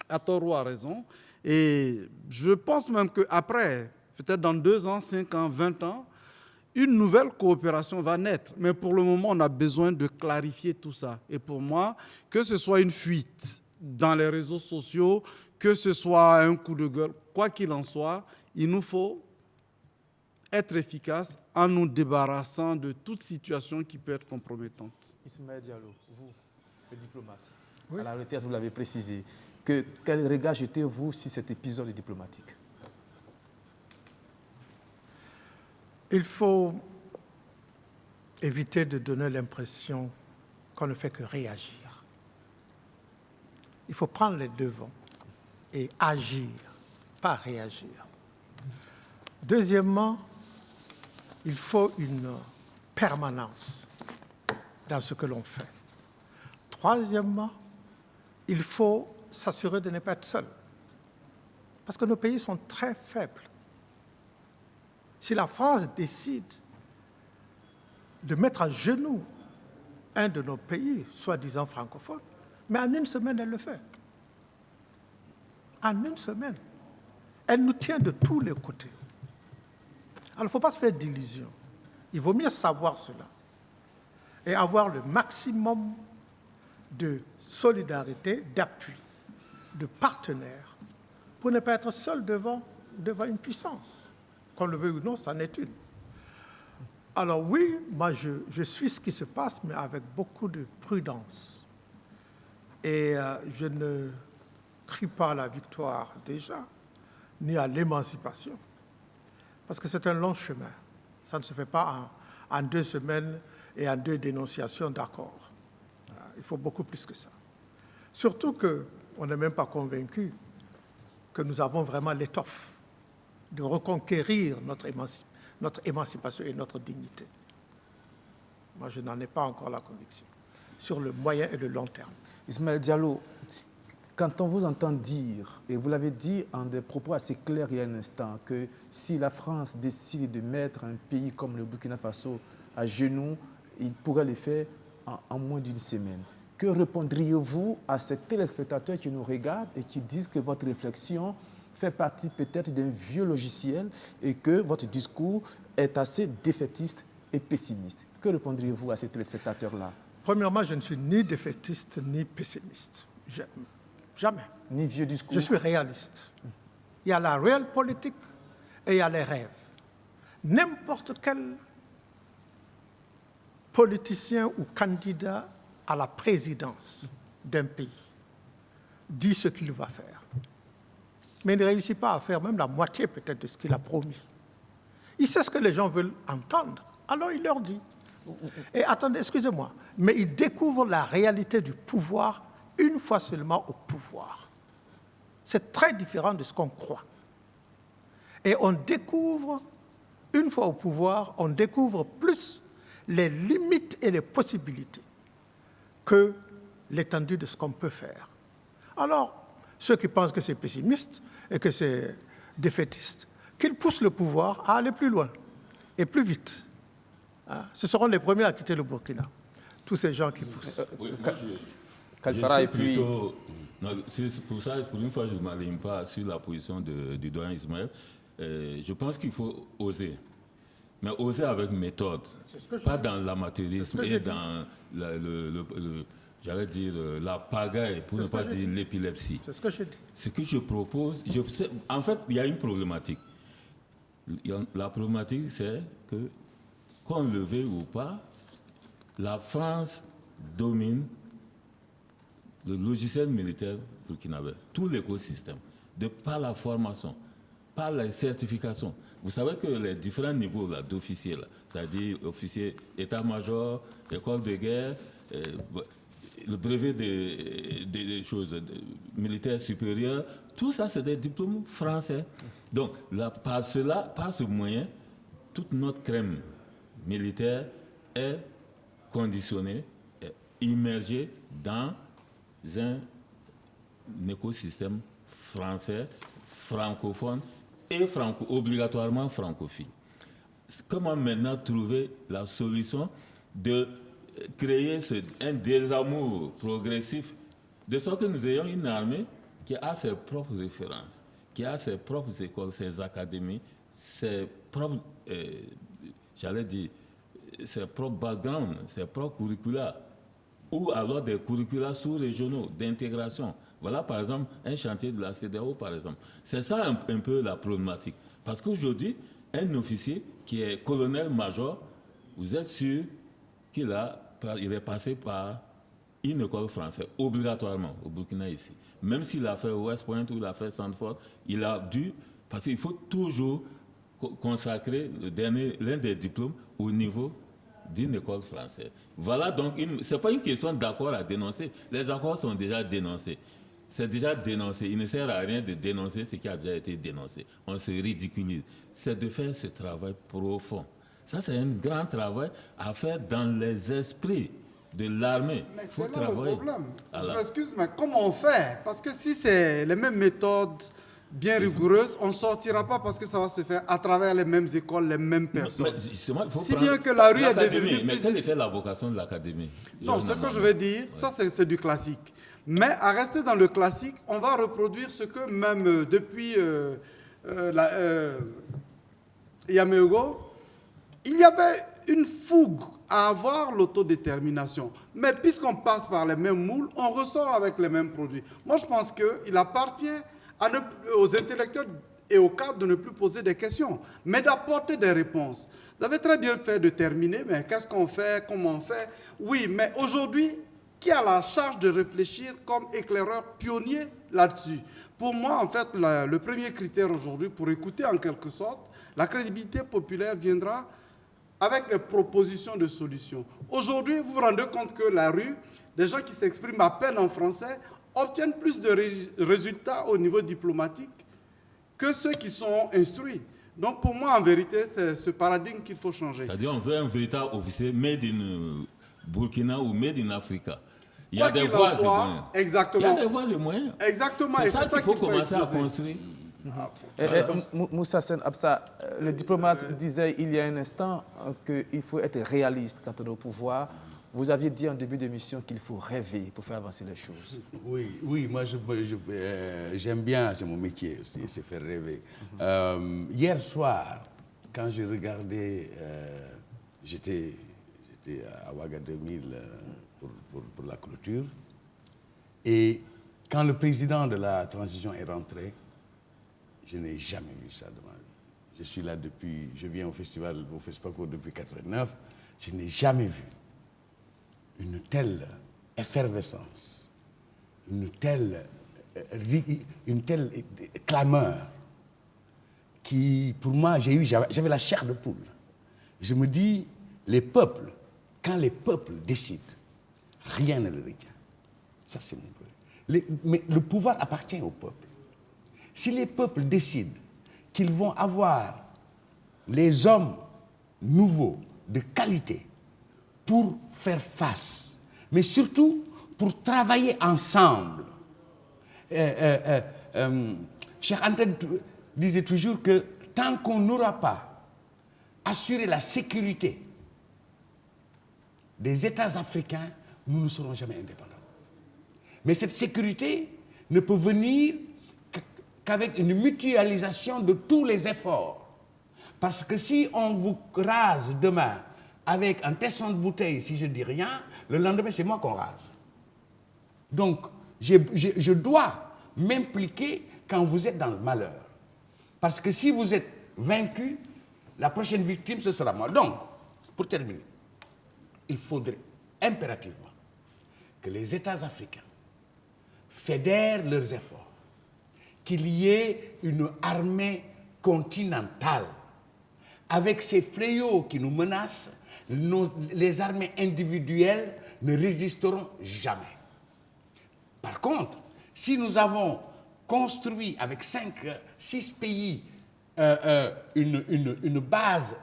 à tort ou à raison. Et je pense même qu'après, peut-être dans 2 ans, 5 ans, 20 ans, une nouvelle coopération va naître. Mais pour le moment, on a besoin de clarifier tout ça. Et pour moi, que ce soit une fuite dans les réseaux sociaux, que ce soit un coup de gueule, quoi qu'il en soit, il nous faut être efficace en nous débarrassant de toute situation qui peut être compromettante. Ismaël Diallo, vous, le diplomate, oui. À la retraite, vous l'avez précisé, quel regard jetez-vous sur cet épisode diplomatique? Il faut éviter de donner l'impression qu'on ne fait que réagir. Il faut prendre les devants et agir, pas réagir. Deuxièmement, il faut une permanence dans ce que l'on fait. Troisièmement, il faut s'assurer de ne pas être seul. Parce que nos pays sont très faibles. Si la France décide de mettre à genoux un de nos pays, soi-disant francophone, mais en une semaine, elle le fait. En une semaine. Elle nous tient de tous les côtés. Alors, il ne faut pas se faire d'illusions. Il vaut mieux savoir cela et avoir le maximum de solidarité, d'appui, de partenaires pour ne pas être seul devant une puissance. Qu'on le veuille ou non, c'en est une. Alors oui, moi je suis ce qui se passe, mais avec beaucoup de prudence. Et je ne crie pas à la victoire déjà, ni à l'émancipation, parce que c'est un long chemin. Ça ne se fait pas en 2 semaines et en 2 dénonciations d'accord. Il faut beaucoup plus que ça. Surtout qu'on n'est même pas convaincu que nous avons vraiment l'étoffe de reconquérir notre émancipation et notre dignité. Moi, je n'en ai pas encore la conviction, sur le moyen et le long terme. Ismaël Diallo, quand on vous entend dire, et vous l'avez dit en des propos assez clairs il y a un instant, que si la France décide de mettre un pays comme le Burkina Faso à genoux, il pourrait le faire en moins d'1 semaine. Que répondriez-vous à ces téléspectateurs qui nous regardent et qui disent que votre réflexion fait partie peut-être d'un vieux logiciel et que votre discours est assez défaitiste et pessimiste. Que répondriez-vous à ces téléspectateurs-là? Premièrement, je ne suis ni défaitiste ni pessimiste. Jamais. Ni vieux discours. Je suis réaliste. Il y a la réelle politique et il y a les rêves. N'importe quel politicien ou candidat à la présidence d'un pays dit ce qu'il va faire. Mais il ne réussit pas à faire même la moitié peut-être de ce qu'il a promis. Il sait ce que les gens veulent entendre, alors il leur dit. Et attendez, excusez-moi, mais il découvre la réalité du pouvoir une fois seulement au pouvoir. C'est très différent de ce qu'on croit. Et on découvre, une fois au pouvoir, on découvre plus les limites et les possibilités que l'étendue de ce qu'on peut faire. Alors, ceux qui pensent que c'est pessimiste et que c'est défaitiste, qu'ils poussent le pouvoir à aller plus loin et plus vite. Ce seront les premiers à quitter le Burkina, tous ces gens qui poussent. Oui, moi, je suis plutôt... Non, pour ça, pour une fois, je ne m'aligne pas sur la position du doyen Ismaël. Je pense qu'il faut oser. Mais oser avec méthode, pas dans l'amateurisme et dans j'allais dire la pagaille, pour ne pas dire l'épilepsie. C'est ce que je dis. Ce que je propose, en fait, il y a une problématique. La problématique, c'est que, qu'on le veuille ou pas, la France domine le logiciel militaire burkinabé, tout l'écosystème, par la formation, par les certifications. Vous savez que les différents niveaux d'officiers, c'est-à-dire officier état-major, école de guerre, le brevet des choses militaires supérieures, tout ça, c'est des diplômes français. Donc, là, par ce moyen, toute notre crème militaire est conditionnée, est immergée dans un écosystème français, francophone et obligatoirement francophile. Comment maintenant trouver la solution de créer un désamour progressif, de sorte que nous ayons une armée qui a ses propres références, qui a ses propres écoles, ses académies, ses propres, ses propres backgrounds, ses propres curricula, ou alors des curricula sous-régionaux d'intégration. Voilà, par exemple, un chantier de la CEDEAO, par exemple. C'est ça un peu la problématique. Parce qu'aujourd'hui, un officier qui est colonel-major, vous êtes sûr qu'il est passé par une école française, obligatoirement, au Burkina ici. Même s'il a fait West Point ou il a fait Sandford, il a dû, parce qu'il faut toujours consacrer l'un des diplômes au niveau d'une école française. Voilà, donc, ce n'est pas une question d'accord à dénoncer. Les accords sont déjà dénoncés. C'est déjà dénoncé. Il ne sert à rien de dénoncer ce qui a déjà été dénoncé. On se ridiculise. C'est de faire ce travail profond. Ça, c'est un grand travail à faire dans les esprits de l'armée. Mais faut c'est là le problème. Alors, Je m'excuse, mais comment on fait? Parce que si c'est les mêmes méthodes bien rigoureuses, on ne sortira pas parce que ça va se faire à travers les mêmes écoles, les mêmes personnes. Si bien que la rue est devenue... Mais quelle était la vocation de l'académie? Non, ce que je veux dire, ça c'est du classique. Mais à rester dans le classique, on va reproduire ce que même depuis Yameogo, il y avait une fougue à avoir l'autodétermination. Mais puisqu'on passe par les mêmes moules, on ressort avec les mêmes produits. Moi, je pense qu'il appartient aux intellectuels et aux cadres de ne plus poser des questions, mais d'apporter des réponses. Vous avez très bien fait de terminer, mais qu'est-ce qu'on fait, comment on fait? Oui, mais aujourd'hui, qui a la charge de réfléchir comme éclaireur pionnier là-dessus? Pour moi, en fait, le premier critère aujourd'hui, pour écouter en quelque sorte, la crédibilité populaire viendra avec les propositions de solutions. Aujourd'hui, vous vous rendez compte que la rue, des gens qui s'expriment à peine en français, obtiennent plus de résultats au niveau diplomatique que ceux qui sont instruits. Donc pour moi, en vérité, c'est ce paradigme qu'il faut changer. C'est-à-dire on veut un véritable officier made in Burkina ou made in Africa. Il y a des voies et moyens. Exactement. Il y a des voies et moyens. Exactement. C'est ça qu'il faut commencer à construire. Moussa Sen Absa, le diplomate disait il y a un instant qu'il faut être réaliste quand on est au pouvoir Vous aviez dit en début d'émission qu'il faut rêver pour faire avancer les choses. Oui, moi j'aime bien, c'est mon métier aussi, c'est faire rêver. Hier soir, quand je regardais, j'étais à Ouaga 2000 pour la clôture, et quand le président de la transition est rentré, je n'ai jamais vu ça de ma vie. Je suis là depuis, je viens au FESPACO depuis 89, je n'ai jamais vu une telle effervescence, une telle clameur qui, pour moi, j'avais la chair de poule. Je me dis, les peuples, quand les peuples décident, rien ne le retient. Ça, c'est mon problème. Mais le pouvoir appartient au peuple. Si les peuples décident qu'ils vont avoir les hommes nouveaux, de qualité, pour faire face, mais surtout pour travailler ensemble. Cheikh Anta disait toujours que tant qu'on n'aura pas assuré la sécurité des États africains, nous ne serons jamais indépendants. Mais cette sécurité ne peut venir qu'avec une mutualisation de tous les efforts. Parce que si on vous rase demain avec un tesson de bouteille, si je ne dis rien, le lendemain, c'est moi qu'on rase. Donc, je dois m'impliquer quand vous êtes dans le malheur. Parce que si vous êtes vaincu, la prochaine victime, ce sera moi. Donc, pour terminer, il faudrait impérativement que les États africains fédèrent leurs efforts, qu'il y ait une armée continentale. Avec ces fléaux qui nous menacent, les armées individuelles ne résisteront jamais. Par contre, si nous avons construit avec 6 pays une base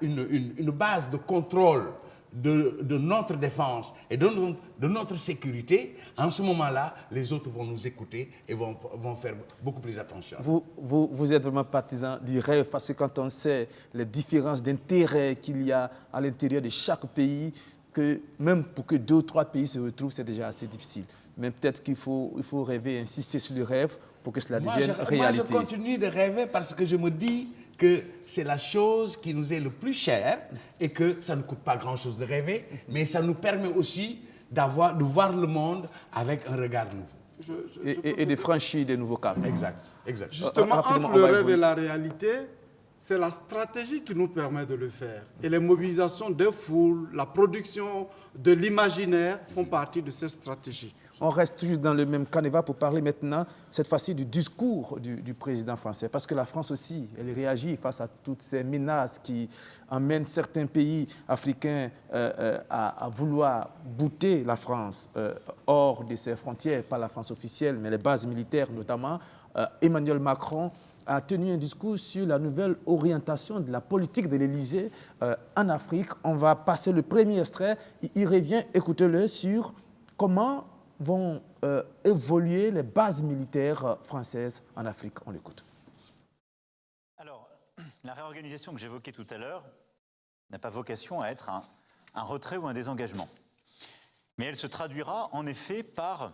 de contrôle de notre défense et de notre sécurité, en ce moment-là, les autres vont nous écouter et vont faire beaucoup plus attention. Vous êtes vraiment partisan du rêve, parce que quand on sait les différences d'intérêt qu'il y a à l'intérieur de chaque pays, que même pour que 2 ou 3 pays se retrouvent, c'est déjà assez difficile. Mais peut-être qu'il faut rêver, insister sur le rêve pour que cela devienne réalité. Moi, je continue de rêver parce que je me dis que c'est la chose qui nous est le plus chère et que ça ne coûte pas grand-chose de rêver, mais ça nous permet aussi de voir le monde avec un regard nouveau. Et de franchir de nouveaux caps. Exact. Justement, entre le rêve et la réalité, c'est la stratégie qui nous permet de le faire. Et les mobilisations des foules, la production de l'imaginaire font partie de cette stratégie. On reste toujours dans le même canevas pour parler maintenant, cette fois-ci, du discours du président français. Parce que la France aussi, elle réagit face à toutes ces menaces qui emmènent certains pays africains à vouloir bouter la France hors de ses frontières, pas la France officielle, mais les bases militaires notamment. Emmanuel Macron a tenu un discours sur la nouvelle orientation de la politique de l'Élysée en Afrique. On va passer le premier extrait. Il revient, écoutez-le, sur comment vont évoluer les bases militaires françaises en Afrique. On l'écoute. Alors, la réorganisation que j'évoquais tout à l'heure n'a pas vocation à être un retrait ou un désengagement. Mais elle se traduira en effet par,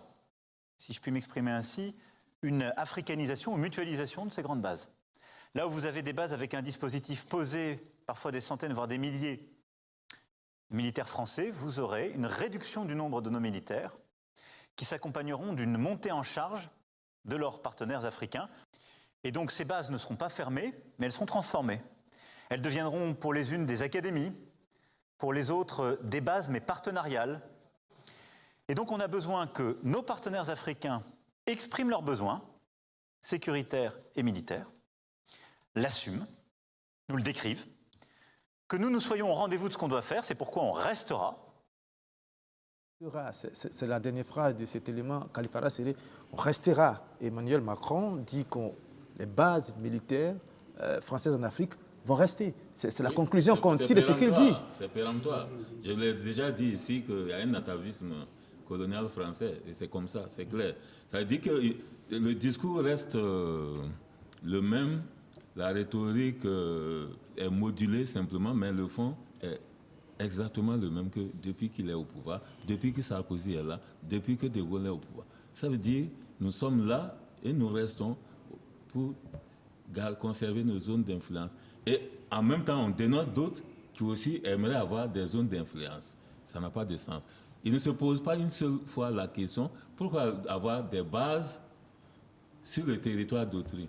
si je puis m'exprimer ainsi, une africanisation ou mutualisation de ces grandes bases. Là où vous avez des bases avec un dispositif posé, parfois des centaines, voire des milliers de militaires français, vous aurez une réduction du nombre de nos militaires qui s'accompagneront d'une montée en charge de leurs partenaires africains. Et donc ces bases ne seront pas fermées, mais elles seront transformées. Elles deviendront pour les unes des académies, pour les autres des bases, mais partenariales. Et donc on a besoin que nos partenaires africains expriment leurs besoins, sécuritaires et militaires, l'assument, nous le décrivent, que nous soyons au rendez-vous de ce qu'on doit faire, c'est pourquoi on restera. C'est la dernière phrase de cet élément. Khalifa Rassere, on restera. Emmanuel Macron dit que les bases militaires françaises en Afrique vont rester. C'est la conclusion qu'on tire de ce qu'il dit. C'est péremptoire. Je l'ai déjà dit ici qu'il y a un atavisme colonial français, et c'est comme ça, c'est clair. Ça veut dire que le discours reste le même, la rhétorique est modulée simplement, mais le fond est exactement le même que depuis qu'il est au pouvoir, depuis que Sarkozy est là, depuis que De Gaulle est au pouvoir. Ça veut dire que nous sommes là et nous restons pour conserver nos zones d'influence. Et en même temps, on dénonce d'autres qui aussi aimeraient avoir des zones d'influence. Ça n'a pas de sens. Il ne se pose pas une seule fois la question, pourquoi avoir des bases sur le territoire d'autrui?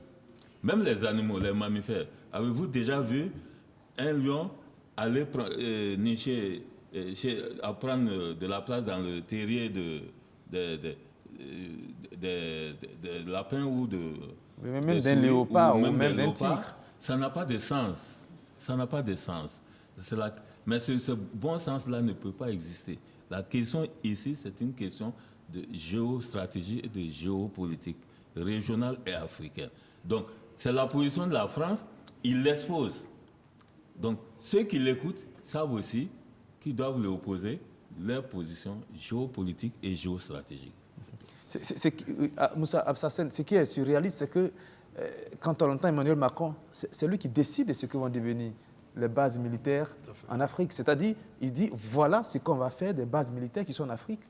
Même les animaux, les mammifères. Avez-vous déjà vu un lion aller nicher, à prendre de la place dans le terrier de lapins ou de... Même d'un léopard ou même d'un tigre. Ça n'a pas de sens. Ça n'a pas de sens. Mais ce bon sens-là ne peut pas exister. La question ici, c'est une question de géostratégie et de géopolitique régionale et africaine. Donc, c'est la position de la France, il l'expose. Donc, ceux qui l'écoutent savent aussi qu'ils doivent lui opposer leur position géopolitique et géostratégique. Moussa Absassen, ce qui est surréaliste, c'est que quand on entend Emmanuel Macron, c'est lui qui décide de ce que vont devenir les bases militaires en Afrique. C'est-à-dire, il dit, voilà ce qu'on va faire des bases militaires qui sont en Afrique,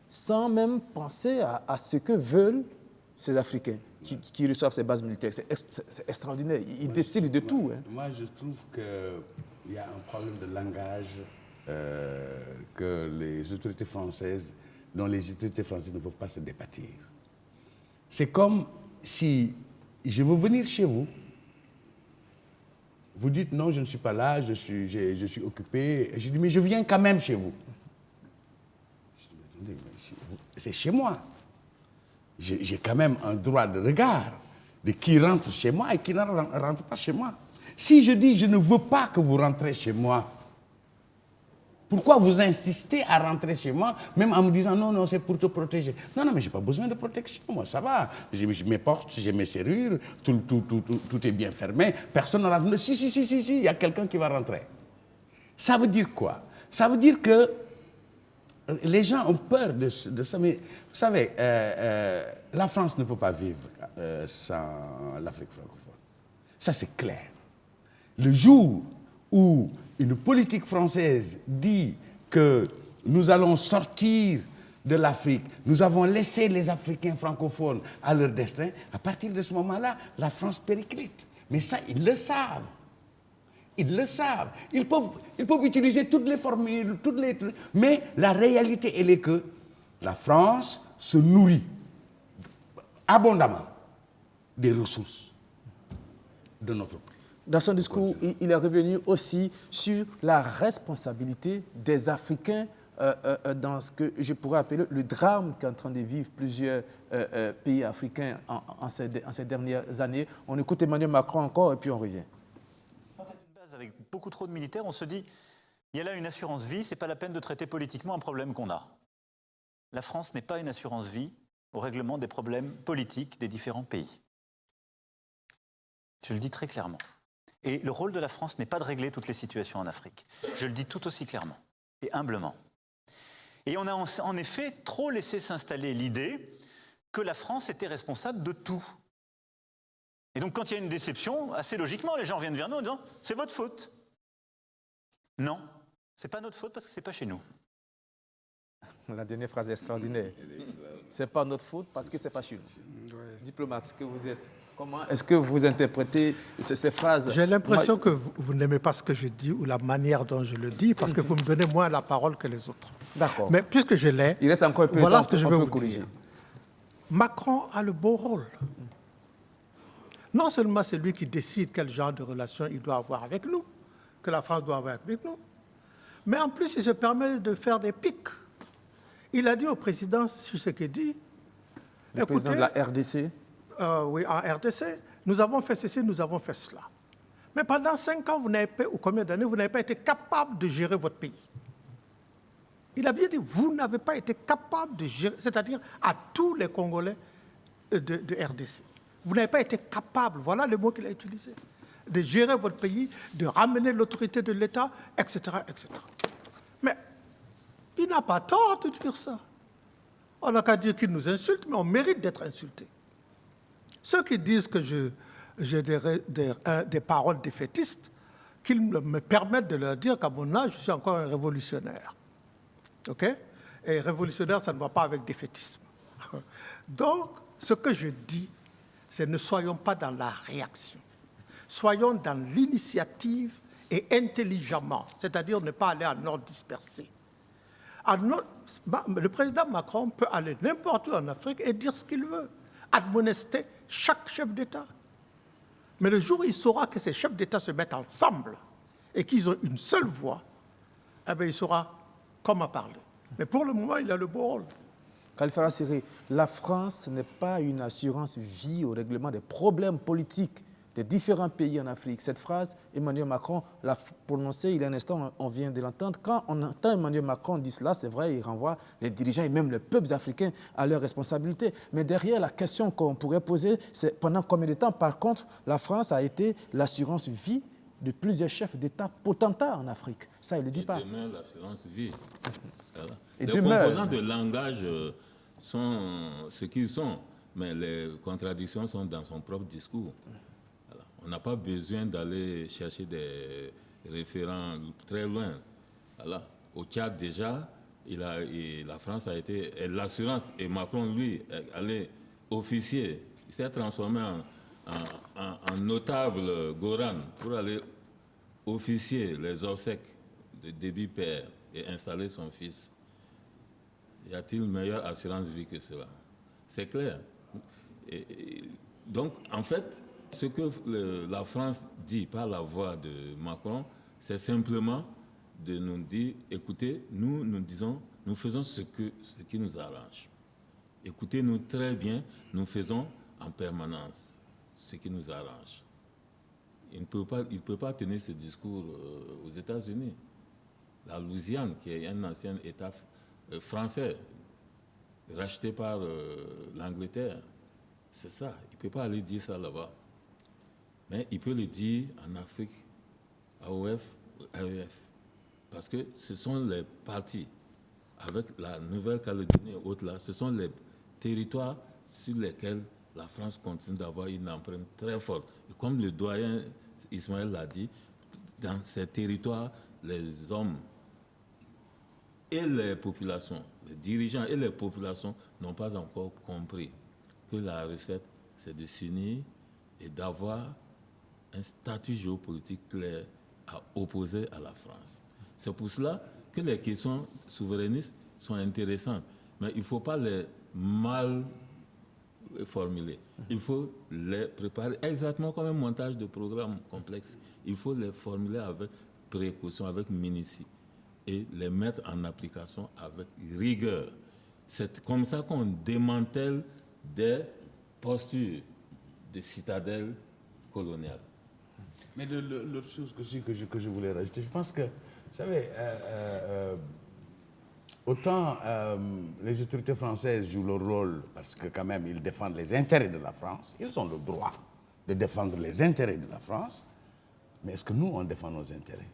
sans même penser à ce que veulent ces Africains qui reçoivent ces bases militaires. C'est extraordinaire. Il décide de tout. Hein. Moi, je trouve qu'il y a un problème de langage que les autorités françaises, dont les autorités françaises ne peuvent pas se départir. C'est comme si je veux venir chez vous, vous dites non, je ne suis pas là, je suis occupé. Et je dis mais je viens quand même chez vous. Je dis mais attendez, c'est chez moi. J'ai quand même un droit de regard de qui rentre chez moi et qui ne rentre pas chez moi. Si je dis je ne veux pas que vous rentrez chez moi, pourquoi vous insistez à rentrer chez moi, même en me disant non, non, c'est pour te protéger? Non, non, mais je n'ai pas besoin de protection, moi, ça va. J'ai mes portes, j'ai mes serrures, tout est bien fermé, personne ne rentre. Si, il y a quelqu'un qui va rentrer. Ça veut dire quoi? Ça veut dire que les gens ont peur de ça, mais vous savez, la France ne peut pas vivre sans l'Afrique francophone. Ça, c'est clair. Le jour où une politique française dit que nous allons sortir de l'Afrique, nous avons laissé les Africains francophones à leur destin, à partir de ce moment-là, la France périclite. Mais ça, ils le savent. Ils le savent. Ils peuvent utiliser toutes les formules, toutes les trucs. Mais la réalité, elle est que la France se nourrit abondamment des ressources de notre pays. Dans son discours, il est revenu aussi sur la responsabilité des Africains dans ce que je pourrais appeler le drame qu'est en train de vivre plusieurs pays africains en ces dernières années. On écoute Emmanuel Macron encore et puis on revient. Avec beaucoup trop de militaires, on se dit, il y a là une assurance vie, ce n'est pas la peine de traiter politiquement un problème qu'on a. La France n'est pas une assurance vie au règlement des problèmes politiques des différents pays. Je le dis très clairement. Et le rôle de la France n'est pas de régler toutes les situations en Afrique. Je le dis tout aussi clairement et humblement. Et on a en effet trop laissé s'installer l'idée que la France était responsable de tout. Et donc quand il y a une déception, assez logiquement, les gens viennent vers nous en disant « c'est votre faute ». Non, ce n'est pas notre faute parce que ce n'est pas chez nous. La dernière phrase est extraordinaire. Ce n'est pas notre faute parce que ce n'est pas chez nous. Diplomate que vous êtes, comment est-ce que vous interprétez ces phrases? J'ai l'impression que vous n'aimez pas ce que je dis ou la manière dont je le dis parce que vous me donnez moins la parole que les autres. D'accord. Mais puisque je l'ai, il reste encore un peu voilà de temps, ce que je veux vous corriger. dire. Macron a le beau rôle. Non seulement c'est lui qui décide quel genre de relation il doit avoir avec nous, que la France doit avoir avec nous, mais en plus il se permet de faire des pics. Il a dit au président Tshisekedi, le président de la RDC. Oui, en RDC, nous avons fait ceci, nous avons fait cela. Mais pendant 5 ans, vous n'avez pas, ou combien d'années, vous n'avez pas été capable de gérer votre pays. Il a bien dit, vous n'avez pas été capable de gérer, c'est-à-dire à tous les Congolais de RDC. Vous n'avez pas été capable, voilà le mot qu'il a utilisé, de gérer votre pays, de ramener l'autorité de l'État, etc., etc. Mais il n'a pas tort de dire ça. On n'a qu'à dire qu'il nous insulte, mais on mérite d'être insulté. Ceux qui disent que j'ai des paroles défaitistes, qu'ils me permettent de leur dire qu'à mon âge, je suis encore un révolutionnaire. OK? Et révolutionnaire, ça ne va pas avec défaitisme. Donc, ce que je dis, c'est ne soyons pas dans la réaction. Soyons dans l'initiative et intelligemment, c'est-à-dire ne pas aller en ordre dispersé. Le président Macron peut aller n'importe où en Afrique et dire ce qu'il veut, admonester chaque chef d'État. Mais le jour où il saura que ces chefs d'État se mettent ensemble et qu'ils ont une seule voix, eh bien, il saura comment parler. Mais pour le moment, il a le beau rôle. Khalifa Rassiri, la France n'est pas une assurance vie au règlement des problèmes politiques des différents pays en Afrique. Cette phrase, Emmanuel Macron l'a prononcée il y a un instant, on vient de l'entendre. Quand on entend Emmanuel Macron dire cela, c'est vrai, il renvoie les dirigeants et même les peuples africains à leurs responsabilités. Mais derrière, la question qu'on pourrait poser, c'est pendant combien de temps, par contre, la France a été l'assurance vie de plusieurs chefs d'État potentats en Afrique. Ça, il ne le dit pas. Et demain, l'assurance vie. Voilà. Et les demain, composants de langage sont ce qu'ils sont, mais les contradictions sont dans son propre discours. Voilà. On n'a pas besoin d'aller chercher des référents très loin. Voilà. Au Tchad, déjà, la France a été l'assurance, et Macron, lui, est allé officier. Il s'est transformé en notable Goran pour aller officier les obsèques de Déby Père et installer son fils. Y a-t-il une meilleure assurance vie que cela? C'est clair. Donc, en fait, ce que la France dit par la voix de Macron, c'est simplement de nous dire, écoutez, nous faisons ce qui nous arrange. Écoutez-nous très bien, nous faisons en permanence ce qui nous arrange. Il ne peut pas tenir ce discours aux États-Unis. La Louisiane, qui est un ancien État français, racheté par l'Angleterre, c'est ça. Il ne peut pas aller dire ça là-bas. Mais il peut le dire en Afrique, AOF, AEF. Parce que ce sont les partis, avec la Nouvelle-Calédonie et autres là, ce sont les territoires sur lesquels la France continue d'avoir une empreinte très forte. Et comme le doyen Ismaël l'a dit, dans ces territoires, les hommes et les populations, les dirigeants et les populations n'ont pas encore compris que la recette, c'est de s'unir et d'avoir un statut géopolitique clair à opposer à la France. C'est pour cela que les questions souverainistes sont intéressantes, mais il ne faut pas les mal formuler. Il faut les préparer exactement comme un montage de programme complexe. Il faut les formuler avec précaution, avec minutie et les mettre en application avec rigueur. C'est comme ça qu'on démantèle des postures de citadelles coloniales. Mais l'autre chose que je voulais rajouter, je pense que, vous savez, autant les autorités françaises jouent leur rôle parce que quand même ils défendent les intérêts de la France, ils ont le droit de défendre les intérêts de la France, mais est-ce que nous, on défend nos intérêts?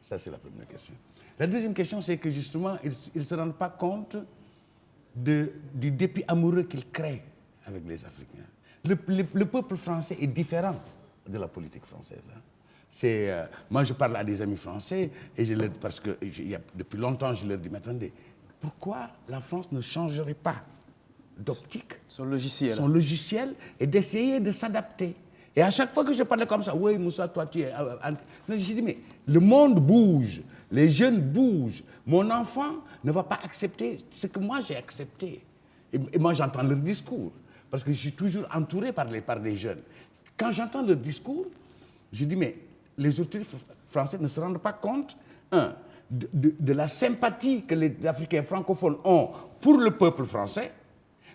Ça, c'est la première question. La deuxième question, c'est que justement, ils ne se rendent pas compte du dépit amoureux qu'ils créent avec les Africains. Le peuple français est différent de la politique française. Moi, je parle à des amis français et parce que depuis longtemps, je leur dis, mais attendez, pourquoi la France ne changerait pas d'optique, son logiciel et d'essayer de s'adapter? Et à chaque fois que je parlais comme ça, oui, Moussa, toi, tu es... Je dis, mais le monde bouge, les jeunes bougent. Mon enfant ne va pas accepter ce que moi j'ai accepté. Et moi, j'entends leur discours, parce que je suis toujours entouré par les jeunes. Quand j'entends leur discours, je dis, mais les autorités françaises ne se rendent pas compte, de la sympathie que les Africains francophones ont pour le peuple français,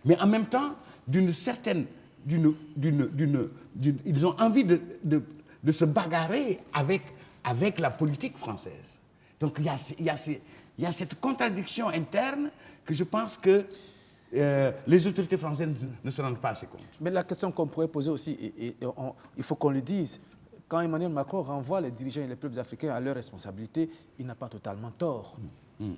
mais en même temps, d'une certaine... ils ont envie de se bagarrer avec la politique française. Donc il y a cette contradiction interne que je pense que les autorités françaises ne se rendent pas assez compte. Mais la question qu'on pourrait poser aussi, il faut qu'on le dise, quand Emmanuel Macron renvoie les dirigeants et les peuples africains à leurs responsabilités, il n'a pas totalement tort.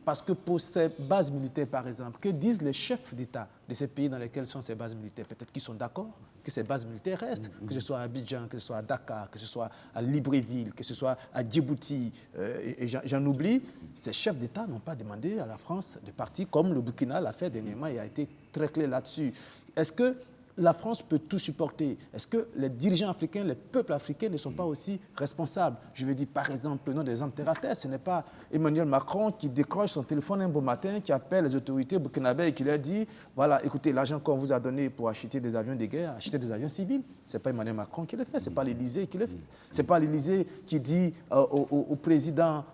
Parce que pour ces bases militaires, par exemple, que disent les chefs d'État de ces pays dans lesquels sont ces bases militaires? Peut-être qu'ils sont d'accord que ces bases militaires restent, que ce soit à Abidjan, que ce soit à Dakar, que ce soit à Libreville, que ce soit à Djibouti, et j'en oublie. Ces chefs d'État n'ont pas demandé à la France de partir, comme le Burkina l'a fait dernièrement et a été très clair là-dessus. Est-ce que la France peut tout supporter? Est-ce que les dirigeants africains, les peuples africains ne sont pas aussi responsables? Je veux dire, par exemple, prenons des exemples terre à terre. Ce n'est pas Emmanuel Macron qui décroche son téléphone un beau matin, qui appelle les autorités burkinabées et qui leur dit, voilà, écoutez, l'argent qu'on vous a donné pour acheter des avions de guerre, acheter des avions civils. Ce n'est pas Emmanuel Macron qui le fait, ce n'est pas l'Élysée qui le fait. Ce n'est pas l'Élysée qui dit au président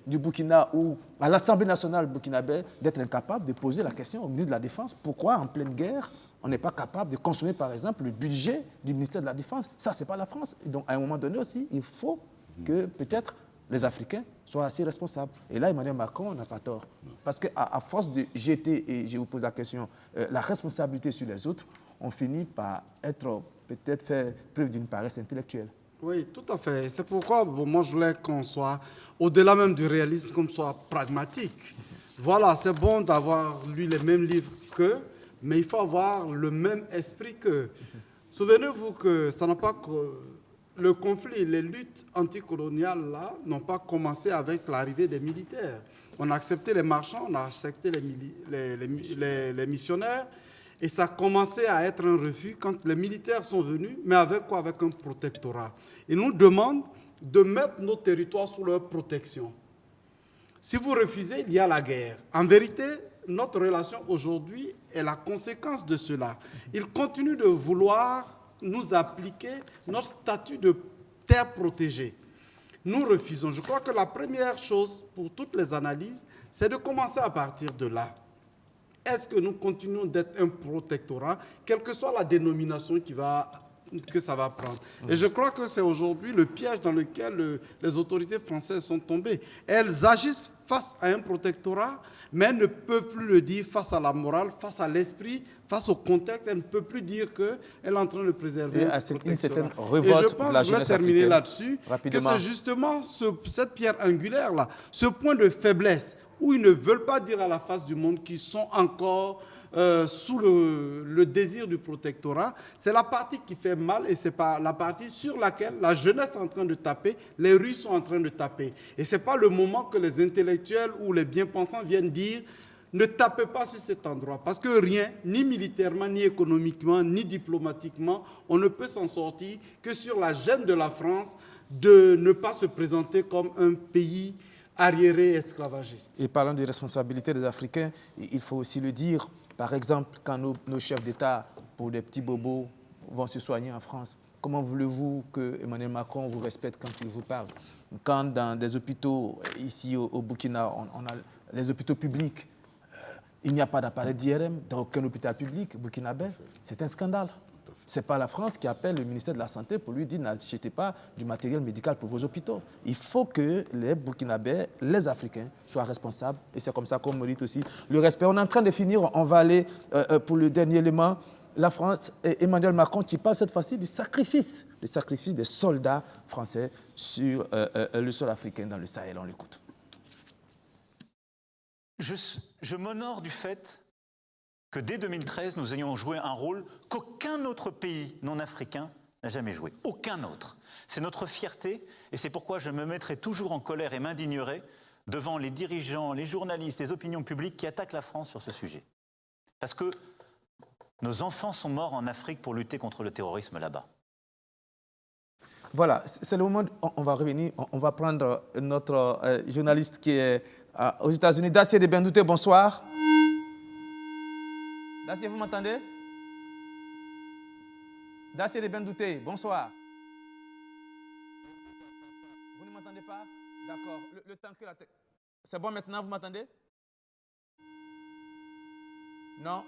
du Burkina ou à l'Assemblée nationale burkinabé d'être incapable de poser la question au ministre de la Défense. Pourquoi, en pleine guerre, on n'est pas capable de consommer, par exemple, le budget du ministère de la Défense? Ça, ce n'est pas la France. Et donc, à un moment donné aussi, il faut que peut-être les Africains soient assez responsables. Et là, Emmanuel Macron n'a pas tort. Parce qu'à force de jeter, et je vous pose la question, la responsabilité sur les autres, on finit par être, peut-être faire preuve d'une paresse intellectuelle. Oui, tout à fait. C'est pourquoi moi, je voulais qu'on soit, au-delà même du réalisme, qu'on soit pragmatique. Voilà, c'est bon d'avoir lu les mêmes livres qu'eux, mais il faut avoir le même esprit qu'eux. Souvenez-vous que ça n'a pas le conflit, les luttes anticoloniales là n'ont pas commencé avec l'arrivée des militaires. On a accepté les marchands, on a accepté les missionnaires, et ça a commencé à être un refus quand les militaires sont venus, mais avec quoi? Avec un protectorat. Ils nous demandent de mettre nos territoires sous leur protection. Si vous refusez, il y a la guerre. En vérité, notre relation aujourd'hui est la conséquence de cela. Ils continuent de vouloir nous appliquer notre statut de terre protégée. Nous refusons. Je crois que la première chose pour toutes les analyses, c'est de commencer à partir de là. Est-ce que nous continuons d'être un protectorat, quelle que soit la dénomination que ça va prendre? Et je crois que c'est aujourd'hui le piège dans lequel les autorités françaises sont tombées. Elles agissent face à un protectorat, mais elles ne peuvent plus le dire face à la morale, face à l'esprit, face au contexte. Elles ne peuvent plus dire qu'elle est en train de préserver une certaine révolte de la jeunesse africaine. Et je voulais terminer là-dessus, Rapidement. que c'est justement cette pierre angulaire-là, ce point de faiblesse, où ils ne veulent pas dire à la face du monde qu'ils sont encore sous le désir du protectorat. C'est la partie qui fait mal et c'est pas la partie sur laquelle la jeunesse est en train de taper, les Russes sont en train de taper. Et ce n'est pas le moment que les intellectuels ou les bien-pensants viennent dire ne tapez pas sur cet endroit. Parce que rien, ni militairement, ni économiquement, ni diplomatiquement, on ne peut s'en sortir que sur la gêne de la France de ne pas se présenter comme un pays arriéré esclavagiste. Et parlant des responsabilités des Africains, il faut aussi le dire, par exemple, quand nos chefs d'État, pour des petits bobos, vont se soigner en France, comment voulez-vous que Emmanuel Macron vous respecte quand il vous parle? Quand dans des hôpitaux, ici au Burkina, on a les hôpitaux publics, il n'y a pas d'appareil d'IRM dans aucun hôpital public burkinabé, c'est un scandale. Ce n'est pas la France qui appelle le ministère de la Santé pour lui dire n'achetez pas du matériel médical pour vos hôpitaux. Il faut que les Burkinabés, les Africains, soient responsables. Et c'est comme ça qu'on mérite aussi le respect. On est en train de finir, on va aller pour le dernier élément. La France et Emmanuel Macron qui parle cette fois-ci du sacrifice des soldats français sur le sol africain dans le Sahel. On l'écoute. Je m'honore du fait que dès 2013, nous ayons joué un rôle qu'aucun autre pays non africain n'a jamais joué. Aucun autre. C'est notre fierté et c'est pourquoi je me mettrai toujours en colère et m'indignerai devant les dirigeants, les journalistes, les opinions publiques qui attaquent la France sur ce sujet. Parce que nos enfants sont morts en Afrique pour lutter contre le terrorisme là-bas. Voilà, c'est le moment où on va revenir, on va prendre notre journaliste qui est aux États-Unis, Dacier de Bendouté, bonsoir. Dacier, vous m'entendez? Dacier de Bendouté, bonsoir. Vous ne m'entendez pas? D'accord. Le temps que la tête... C'est bon maintenant, vous m'entendez? Non?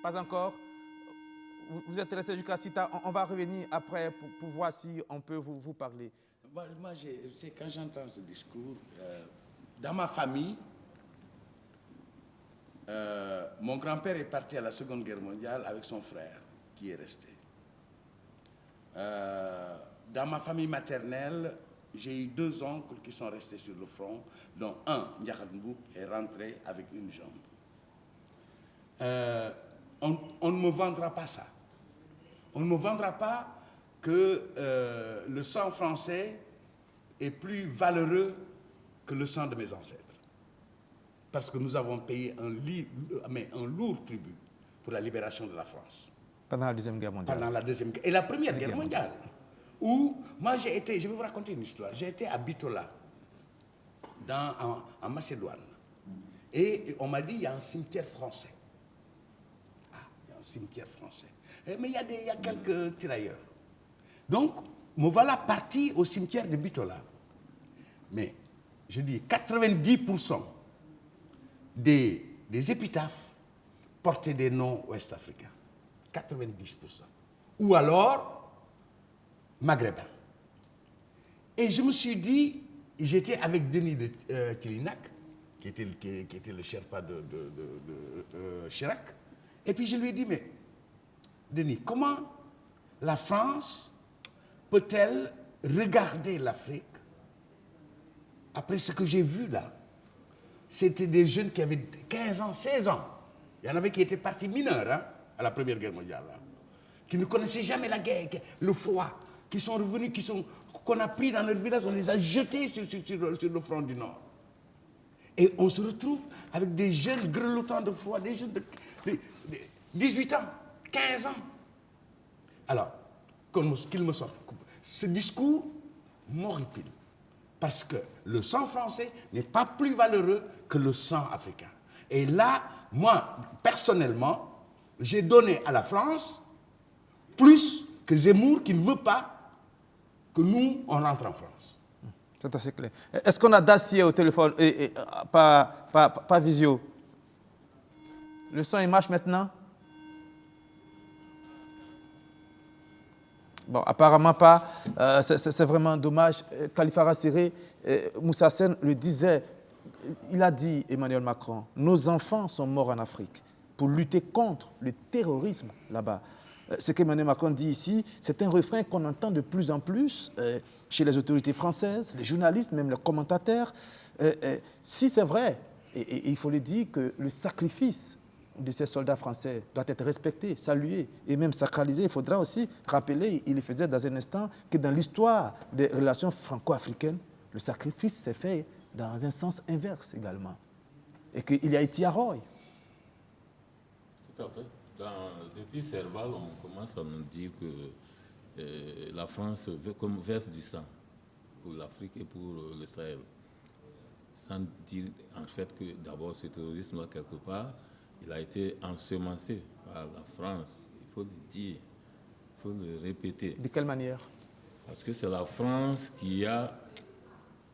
Pas encore? Vous êtes resté jusqu'à Cita. On va revenir après pour voir si on peut vous parler. Moi, quand j'entends ce discours, dans ma famille, mon grand-père est parti à la Seconde Guerre mondiale avec son frère, qui est resté. Dans ma famille maternelle, j'ai eu 2 oncles qui sont restés sur le front, dont un, Ndiakhate Mboup, est rentré avec une jambe. On ne me vendra pas ça. On ne me vendra pas que le sang français est plus valeureux que le sang de mes ancêtres. Parce que nous avons payé un lourd tribut pour la libération de la France. Pendant la Deuxième Guerre mondiale. Pendant la Deuxième Guerre. Et la Première Guerre mondiale. Où, moi j'ai été, je vais vous raconter une histoire, j'ai été à Bitola, en Macédoine. Et on m'a dit, il y a un cimetière français. Ah, il y a un cimetière français. Mais il y a quelques tirailleurs. Donc, me voilà parti au cimetière de Bitola. Mais, je dis, 90% des épitaphes portaient des noms ouest-africains. 90%. Ou alors, maghrébins. Et je me suis dit, j'étais avec Denis de Tilinac, qui était le Sherpa de Chirac. Et puis je lui ai dit, mais Denis, comment la France peut-elle regarder l'Afrique après ce que j'ai vu là? C'était des jeunes qui avaient 15 ans, 16 ans. Il y en avait qui étaient partis mineurs hein, à la Première Guerre mondiale, hein, qui ne connaissaient jamais la guerre, le froid, qui sont revenus, qu'on a pris dans leur village, on les a jetés sur le front du Nord. Et on se retrouve avec des jeunes grelottants de froid, des jeunes de 18 ans, 15 ans. Alors, qu'il me sorte. Ce discours m'horripile. Parce que le sang français n'est pas plus valeureux que le sang africain. Et là, moi, personnellement, j'ai donné à la France plus que Zemmour qui ne veut pas que nous, on rentre en France. C'est assez clair. Est-ce qu'on a Dacier au téléphone, pas visio? Le son, il marche maintenant? Bon, apparemment pas. C'est vraiment dommage. Khalifa Rassiré, Moussa Sène le disait, il a dit, Emmanuel Macron, nos enfants sont morts en Afrique pour lutter contre le terrorisme là-bas. Ce qu'Emmanuel Macron dit ici, c'est un refrain qu'on entend de plus en plus chez les autorités françaises, les journalistes, même les commentateurs. Si c'est vrai, et il faut le dire, que le sacrifice de ces soldats français doit être respecté, salué et même sacralisé, il faudra aussi rappeler, il le faisait dans un instant, que dans l'histoire des relations franco-africaines, le sacrifice s'est fait dans un sens inverse également. Et qu'il y a été à Roy. Tout à fait. Depuis Serval, on commence à nous dire que la France verse du sang pour l'Afrique et pour le Sahel. Sans dire en fait que d'abord ce terrorisme-là, quelque part, il a été ensemencé par la France. Il faut le dire, il faut le répéter. De quelle manière? Parce que c'est la France qui a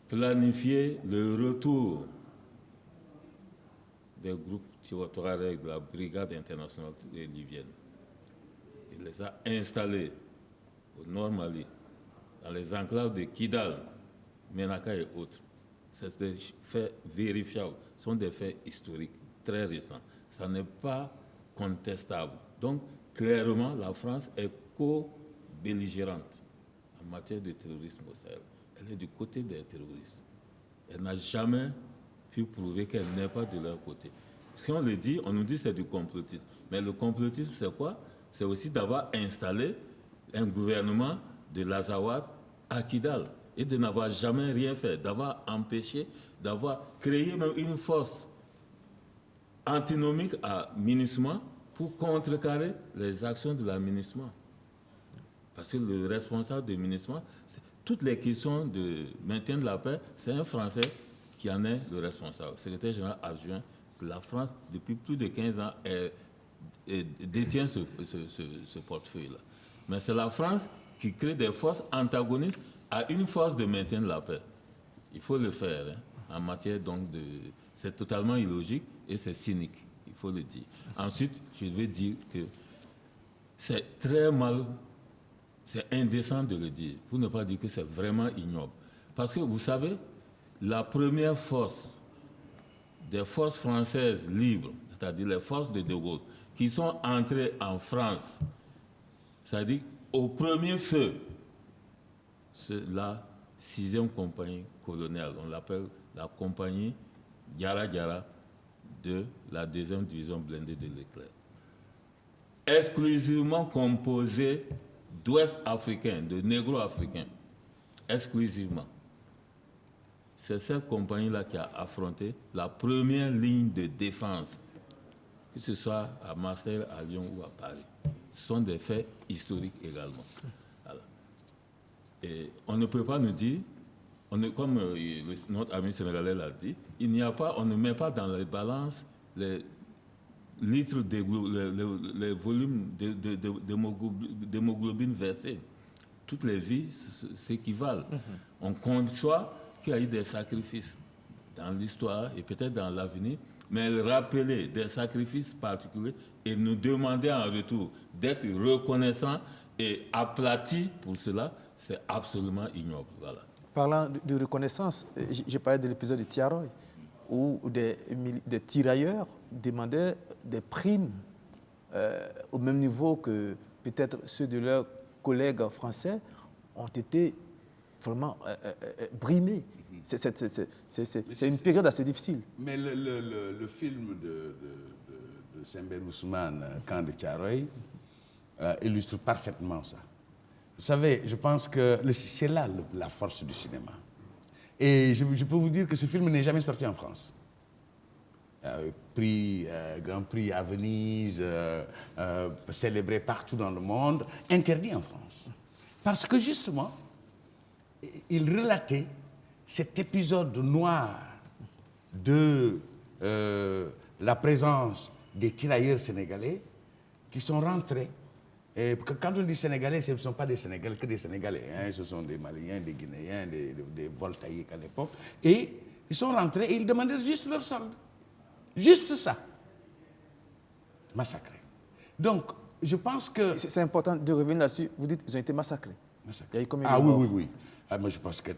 planifié le retour des groupes Touareg de la brigade internationale libyenne. Il les a installés au nord Mali, dans les enclaves de Kidal, Menaka et autres. C'est des faits vérifiables, ce sont des faits historiques, très récents. Ça n'est pas contestable. Donc, clairement, la France est co-belligérante en matière de terrorisme au Sahel. Elle est du côté des terroristes. Elle n'a jamais pu prouver qu'elle n'est pas de leur côté. Si on le dit, on nous dit que c'est du complotisme. Mais le complotisme, c'est quoi? C'est aussi d'avoir installé un gouvernement de l'Azawad à Kidal et de n'avoir jamais rien fait, d'avoir empêché, d'avoir créé même une force antinomique à MINUSMA pour contrecarrer les actions de la MINUSMA. Parce que le responsable de MINUSMA, toutes les questions de maintien de la paix, c'est un Français qui en est le responsable. Le secrétaire général adjoint, la France, depuis plus de 15 ans, détient ce portefeuille-là. Mais c'est la France qui crée des forces antagonistes à une force de maintien de la paix. Il faut le faire, hein, en matière donc de... C'est totalement illogique et c'est cynique, il faut le dire. Ensuite, je vais dire que c'est très mal, c'est indécent de le dire, pour ne pas dire que c'est vraiment ignoble. Parce que vous savez, la première force des forces françaises libres, c'est-à-dire les forces de De Gaulle, qui sont entrées en France, c'est-à-dire au premier feu, là, 6e compagnie coloniale. On l'appelle la compagnie Yara Yara de la 2e division blindée de l'Éclair. Exclusivement composée d'Ouest africains, de négro-africains. Exclusivement. C'est cette compagnie-là qui a affronté la première ligne de défense, que ce soit à Marseille, à Lyon ou à Paris. Ce sont des faits historiques également. Voilà. Et on ne peut pas nous dire, comme notre ami sénégalais l'a dit, on ne met pas dans les balances les litres, les volumes d'hémoglobine versés. Toutes les vies s'équivalent. On conçoit qu'il y a eu des sacrifices dans l'histoire et peut-être dans l'avenir, mais rappeler des sacrifices particuliers et nous demander en retour d'être reconnaissants et aplatis pour cela, c'est absolument ignoble. Voilà. Parlant de reconnaissance, j'ai parlé de l'épisode de Thiaroye, où des tirailleurs demandaient des primes au même niveau que peut-être ceux de leurs collègues français ont été vraiment brimés. C'est une période assez difficile. Mais le film de Sembène Ousmane, Camp de Thiaroye, illustre parfaitement ça. Vous savez, je pense que c'est là la force du cinéma. Et je peux vous dire que ce film n'est jamais sorti en France. Grand Prix à Venise, célébré partout dans le monde, interdit en France. Parce que justement, il relatait cet épisode noir de la présence des tirailleurs sénégalais qui sont rentrés. Et quand on dit Sénégalais, ce ne sont pas des Sénégalais, que des Sénégalais. Hein, ce sont des Maliens, des Guinéens, des Voltaïques à l'époque. Et ils sont rentrés et ils demandaient juste leur solde. Juste ça. Massacrés. Donc, je pense que... C'est important de revenir là-dessus. Vous dites qu'ils ont été massacrés. Il y a eu combien de morts? Oui. Moi, je pense qu'il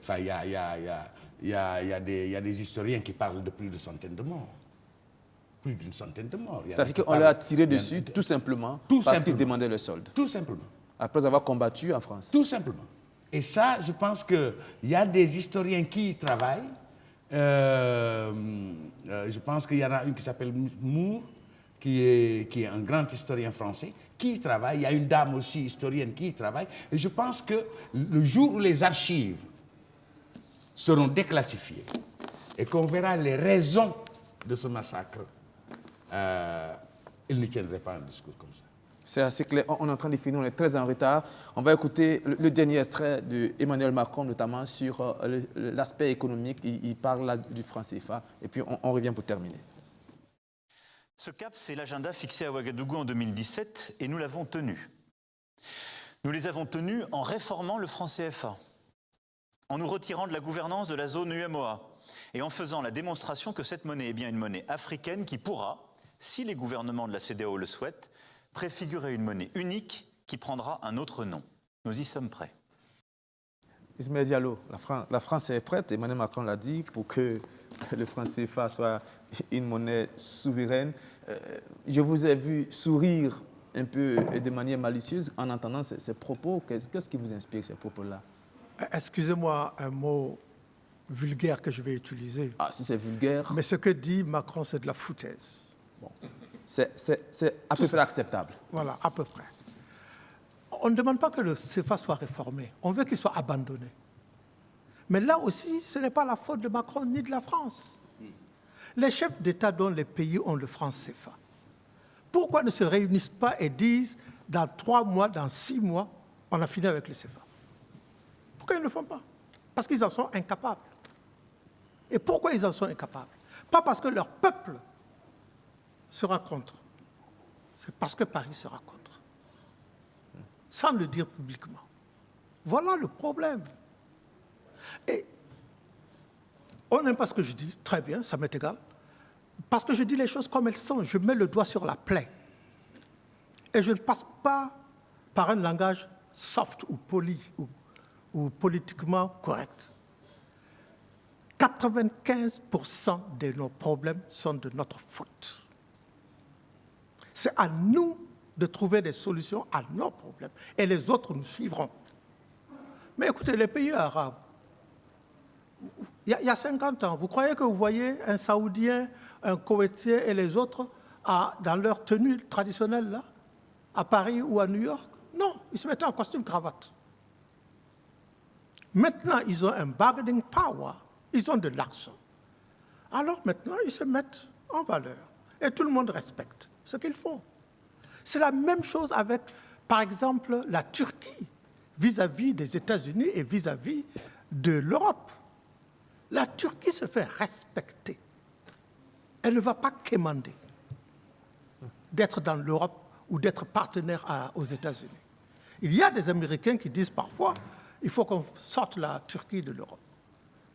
y a des historiens qui parlent de plus de centaines de morts. Plus d'une centaine de morts. C'est-à-dire qu'on leur a tiré dessus tout simplement parce qu'ils demandaient le solde. Tout simplement. Après avoir combattu en France. Tout simplement. Et ça, je pense qu'il y a des historiens qui y travaillent. Je pense qu'il y en a une qui s'appelle Moore, qui est un grand historien français, qui y travaille. Il y a une dame aussi historienne qui y travaille. Et je pense que le jour où les archives seront déclassifiées et qu'on verra les raisons de ce massacre, il ne tiendrait pas un discours comme ça. C'est assez clair. On est en train de finir, on est très en retard. On va écouter le dernier extrait d'Emmanuel Macron, notamment sur l'aspect économique. Il parle là du franc CFA. Et puis on revient pour terminer. Ce cap, c'est l'agenda fixé à Ouagadougou en 2017 et nous l'avons tenu. Nous les avons tenus en réformant le franc CFA, en nous retirant de la gouvernance de la zone UEMOA et en faisant la démonstration que cette monnaie est bien une monnaie africaine qui pourra, si les gouvernements de la CEDEAO le souhaitent, préfigurer une monnaie unique qui prendra un autre nom. Nous y sommes prêts. Ismaël Diallo, la France est prête, Emmanuel Macron l'a dit, pour que le franc CFA soit une monnaie souveraine. Je vous ai vu sourire un peu de manière malicieuse en entendant ces propos. Qu'est-ce qui vous inspire ces propos-là? Excusez-moi un mot vulgaire que je vais utiliser. Ah, si c'est vulgaire. Mais ce que dit Macron, c'est de la foutaise. Bon. C'est à peu près acceptable. Voilà, à peu près. On ne demande pas que le CFA soit réformé. On veut qu'il soit abandonné. Mais là aussi, ce n'est pas la faute de Macron ni de la France. Les chefs d'État dont les pays ont le franc CFA, pourquoi ne se réunissent pas et disent dans 3 mois, dans 6 mois, on a fini avec le CFA? Pourquoi ils ne le font pas? Parce qu'ils en sont incapables. Et pourquoi ils en sont incapables? Pas parce que leur peuple sera contre. C'est parce que Paris sera contre. Sans le dire publiquement. Voilà le problème. Et on n'aime pas ce que je dis, très bien, ça m'est égal. Parce que je dis les choses comme elles sont, je mets le doigt sur la plaie. Et je ne passe pas par un langage soft ou poli ou politiquement correct. 95% de nos problèmes sont de notre faute. C'est à nous de trouver des solutions à nos problèmes. Et les autres nous suivront. Mais écoutez, les pays arabes, il y a 50 ans, vous croyez que vous voyez un Saoudien, un Koweïtien et les autres dans leur tenue traditionnelle, là, à Paris ou à New York? Non, ils se mettaient en costume cravate. Maintenant, ils ont un bargaining power, ils ont de l'argent. Alors maintenant, ils se mettent en valeur. Et tout le monde respecte ce qu'ils font. C'est la même chose avec, par exemple, la Turquie, vis-à-vis des États-Unis et vis-à-vis de l'Europe. La Turquie se fait respecter. Elle ne va pas quémander d'être dans l'Europe ou d'être partenaire aux États-Unis. Il y a des Américains qui disent parfois il faut qu'on sorte la Turquie de l'Europe.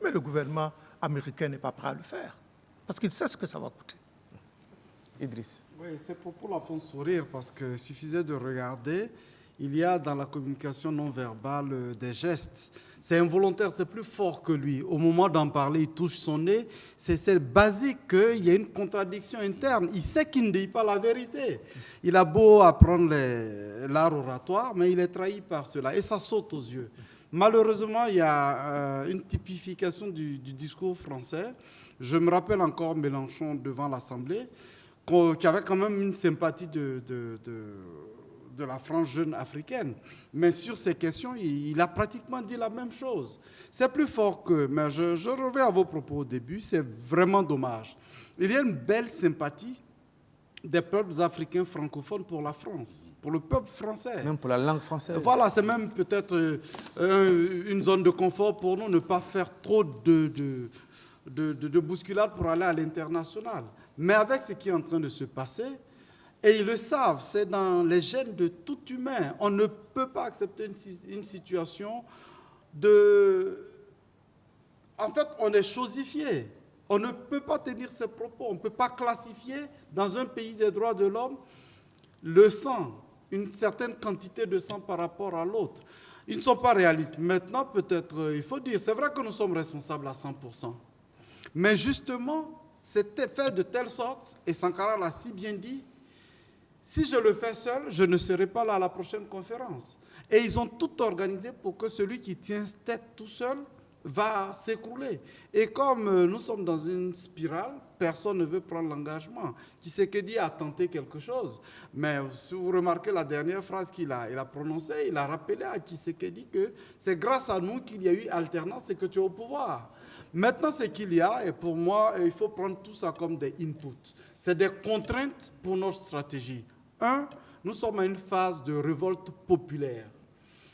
Mais le gouvernement américain n'est pas prêt à le faire, parce qu'il sait ce que ça va coûter. Idriss. Oui, ces propos la font sourire, parce qu'il suffisait de regarder. Il y a dans la communication non verbale des gestes. C'est involontaire, c'est plus fort que lui. Au moment d'en parler, il touche son nez. C'est basique qu'il y a une contradiction interne. Il sait qu'il ne dit pas la vérité. Il a beau apprendre l'art oratoire, mais il est trahi par cela. Et ça saute aux yeux. Malheureusement, il y a une typification du discours français. Je me rappelle encore Mélenchon devant l'Assemblée, qui avait quand même une sympathie de la frange jeune africaine. Mais sur ces questions, il a pratiquement dit la même chose. C'est plus fort que... Mais je reviens à vos propos au début, c'est vraiment dommage. Il y a une belle sympathie des peuples africains francophones pour la France, pour le peuple français. Même pour la langue française. Voilà, c'est même peut-être une zone de confort pour nous, ne pas faire trop de bousculade pour aller à l'international. Mais avec ce qui est en train de se passer, et ils le savent, c'est dans les gènes de tout humain. On ne peut pas accepter une situation de... En fait, on est chosifié. On ne peut pas tenir ces propos. On ne peut pas classifier dans un pays des droits de l'homme le sang, une certaine quantité de sang par rapport à l'autre. Ils ne sont pas réalistes. Maintenant, peut-être, il faut dire, c'est vrai que nous sommes responsables à 100%. Mais justement, c'était fait de telle sorte, et Sankara l'a si bien dit, si je le fais seul, je ne serai pas là à la prochaine conférence. Et ils ont tout organisé pour que celui qui tient tête tout seul va s'écrouler. Et comme nous sommes dans une spirale, personne ne veut prendre l'engagement. Tshisekedi a tenté quelque chose, mais si vous remarquez la dernière phrase qu'il a prononcée, il a rappelé à Tshisekedi que c'est grâce à nous qu'il y a eu alternance et que tu es au pouvoir. Maintenant, ce qu'il y a, et pour moi, il faut prendre tout ça comme des inputs. C'est des contraintes pour notre stratégie. Un, nous sommes à une phase de révolte populaire.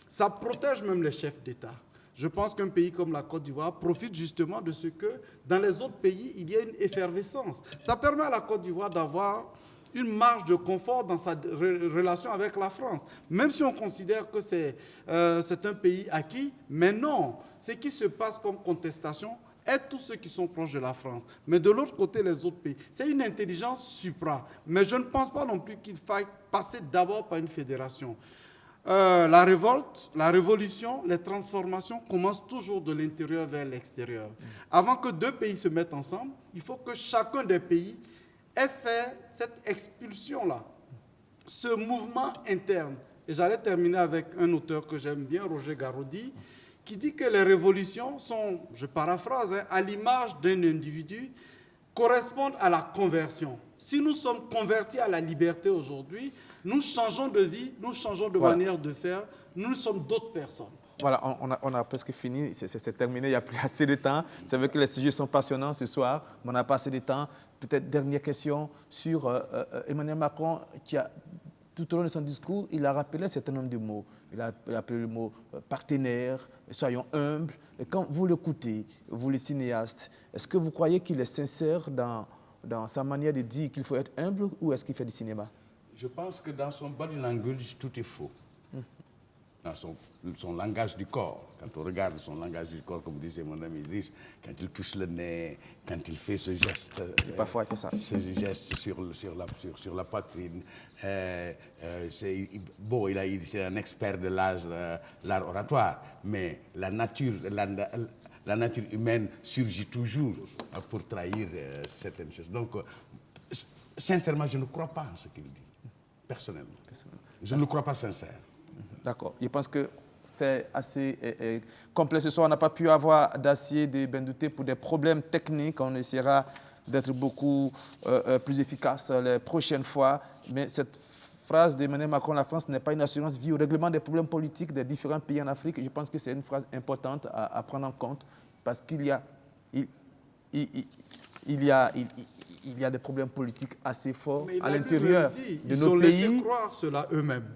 Ça protège même les chefs d'État. Je pense qu'un pays comme la Côte d'Ivoire profite justement de ce que dans les autres pays, il y a une effervescence. Ça permet à la Côte d'Ivoire d'avoir une marge de confort dans sa relation avec la France. Même si on considère que c'est un pays acquis, mais non. Ce qui se passe comme contestation aide tous ceux qui sont proches de la France. Mais de l'autre côté, les autres pays. C'est une intelligence supra. Mais je ne pense pas non plus qu'il faille passer d'abord par une fédération. La révolte, la révolution, les transformations commencent toujours de l'intérieur vers l'extérieur. Avant que deux pays se mettent ensemble, il faut que chacun des pays ait fait cette expulsion-là, ce mouvement interne. Et j'allais terminer avec un auteur que j'aime bien, Roger Garaudy, qui dit que les révolutions sont, je paraphrase, à l'image d'un individu, correspondent à la conversion. Si nous sommes convertis à la liberté aujourd'hui, nous changeons de vie, nous changeons de manière de faire, nous sommes d'autres personnes. Voilà, on a presque fini, c'est terminé, il n'y a plus assez de temps. C'est vrai que les sujets sont passionnants ce soir, mais on n'a pas assez de temps. Peut-être dernière question sur Emmanuel Macron, qui a, tout au long de son discours, il a rappelé un certain nombre de mots. Il a appelé le mot partenaire, soyons humbles. Et quand vous l'écoutez, vous les cinéastes, est-ce que vous croyez qu'il est sincère dans sa manière de dire qu'il faut être humble, ou est-ce qu'il fait du cinéma? Je pense que dans son body language, tout est faux. Dans son langage du corps, quand on regarde son langage du corps, comme disait mon ami Idriss, quand il touche le nez, quand il fait ce geste, parfois il fait ça. Ce geste sur la poitrine, c'est un expert de l'art oratoire, mais la nature humaine surgit toujours pour trahir certaines choses. Donc, sincèrement, je ne crois pas en ce qu'il dit, personnellement. Je ne le crois pas sincère. D'accord. Je pense que c'est assez complet ce soir. On n'a pas pu avoir d'Acier de Bendouté pour des problèmes techniques. On essaiera d'être beaucoup plus efficace les prochaines fois. Mais cette phrase d'Emmanuel Macron, la France n'est pas une assurance vie au règlement des problèmes politiques des différents pays en Afrique. Je pense que c'est une phrase importante à prendre en compte parce qu'il y a des problèmes politiques assez forts à l'intérieur de nos pays. Ils ont laissé croire cela eux-mêmes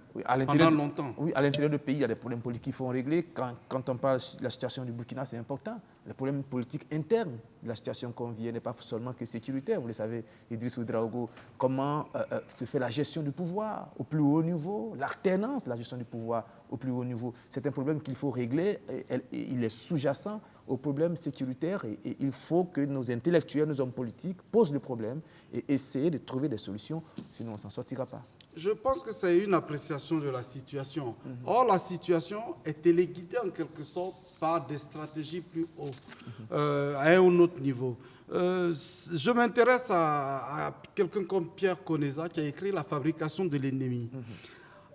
pendant longtemps. Oui, à l'intérieur du pays, il y a des problèmes politiques qu'il faut régler. Quand on parle de la situation du Burkina, c'est important. Les problèmes politiques internes de la situation qu'on vit n'est pas seulement que sécuritaire. Vous le savez, Idriss Ouedraogo, comment se fait la gestion du pouvoir au plus haut niveau, l'alternance de la gestion du pouvoir au plus haut niveau. C'est un problème qu'il faut régler. Il est sous-jacent aux problèmes sécuritaires et il faut que nos intellectuels, nos hommes politiques posent le problème et essayent de trouver des solutions, sinon on ne s'en sortira pas. Je pense que c'est une appréciation de la situation. Or, la situation est téléguidée en quelque sorte par des stratégies plus hautes, à un autre niveau. Je m'intéresse à quelqu'un comme Pierre Koneza qui a écrit « La fabrication de l'ennemi ».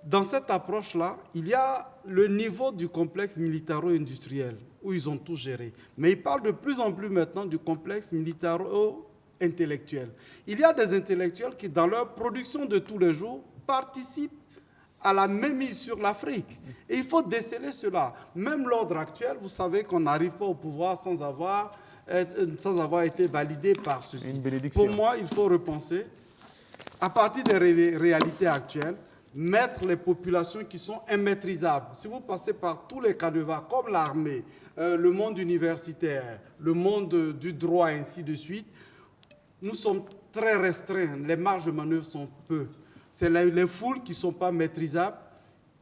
Dans cette approche-là, il y a le niveau du complexe militaro-industriel, où ils ont tout géré. Mais il parle de plus en plus maintenant du complexe militaro-intellectuel. Il y a des intellectuels qui, dans leur production de tous les jours, participent à la mainmise sur l'Afrique. Et il faut déceler cela. Même l'ordre actuel, vous savez qu'on n'arrive pas au pouvoir sans avoir été validé par ceci. Une bénédiction. Pour moi, il faut repenser, à partir des réalités actuelles, mettre les populations qui sont immaîtrisables. Si vous passez par tous les canevas, comme l'armée, le monde universitaire, le monde du droit, et ainsi de suite, nous sommes très restreints. Les marges de manœuvre sont peu. C'est les foules qui ne sont pas maîtrisables,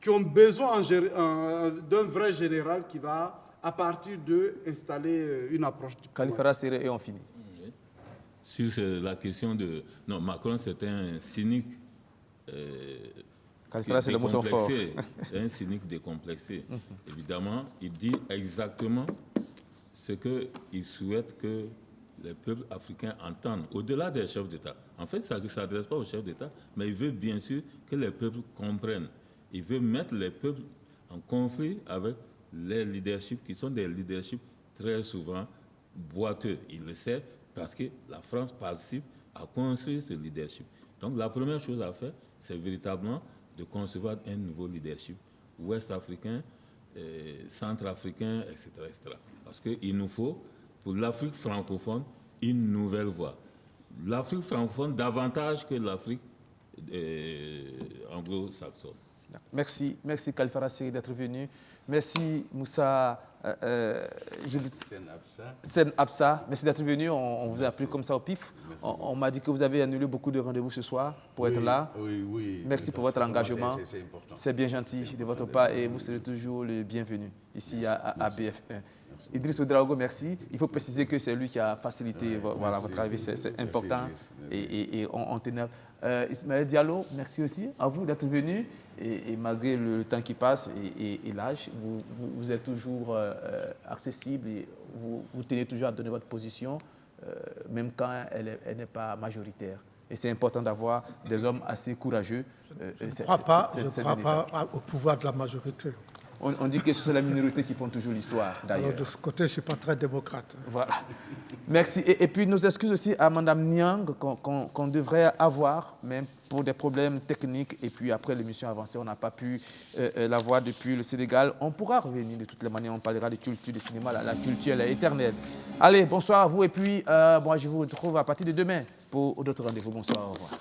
qui ont besoin d'un vrai général qui va, à partir d'eux, installer une approche. Khalifa Séré et on finit. Sur la question de... Non, Macron, c'est un cynique... C'est le mot fort. Un cynique décomplexé. Évidemment, il dit exactement ce qu'il souhaite que les peuples africains entendent, au-delà des chefs d'État. En fait, ça ne s'adresse pas aux chefs d'État, mais il veut bien sûr que les peuples comprennent. Il veut mettre les peuples en conflit avec les leaderships qui sont des leaderships très souvent boiteux. Il le sait parce que la France participe à construire ce leadership. Donc la première chose à faire, c'est véritablement de concevoir un nouveau leadership ouest-africain, centrafricain, etc., etc. Parce qu'il nous faut, pour l'Afrique francophone, une nouvelle voie. L'Afrique francophone davantage que l'Afrique anglo-saxonne. Merci Khalifa Séré d'être venu. Merci Moussa Sen Absa. Merci d'être venu. On vous a appris comme ça au pif. On m'a dit que vous avez annulé beaucoup de rendez-vous ce soir pour être là. Oui. Merci pour votre engagement. C'est important. C'est bien gentil de votre part et vous serez toujours le bienvenu ici à BF1. Idriss Ouedraogo, merci. Il faut préciser que c'est lui qui a facilité votre arrivée. C'est important et on tenait. Ismaël Diallo, merci aussi à vous d'être venu. Et malgré le temps qui passe et l'âge, vous êtes toujours accessible et vous tenez toujours à donner votre position, même quand elle n'est pas majoritaire. Et c'est important d'avoir des hommes assez courageux. Je ne crois pas au pouvoir de la majorité. On dit que c'est la minorité qui font toujours l'histoire, d'ailleurs. De ce côté, je ne suis pas très démocrate. Voilà. Merci. Et puis, nos excuses aussi à Mme Niang, qu'on devrait avoir, même pour des problèmes techniques. Et puis, après l'émission avancée, on n'a pas pu la voir depuis le Sénégal. On pourra revenir de toutes les manières. On parlera de culture, de cinéma. La culture, elle est éternelle. Allez, bonsoir à vous. Et puis, moi, je vous retrouve à partir de demain pour d'autres rendez-vous. Bonsoir, au revoir.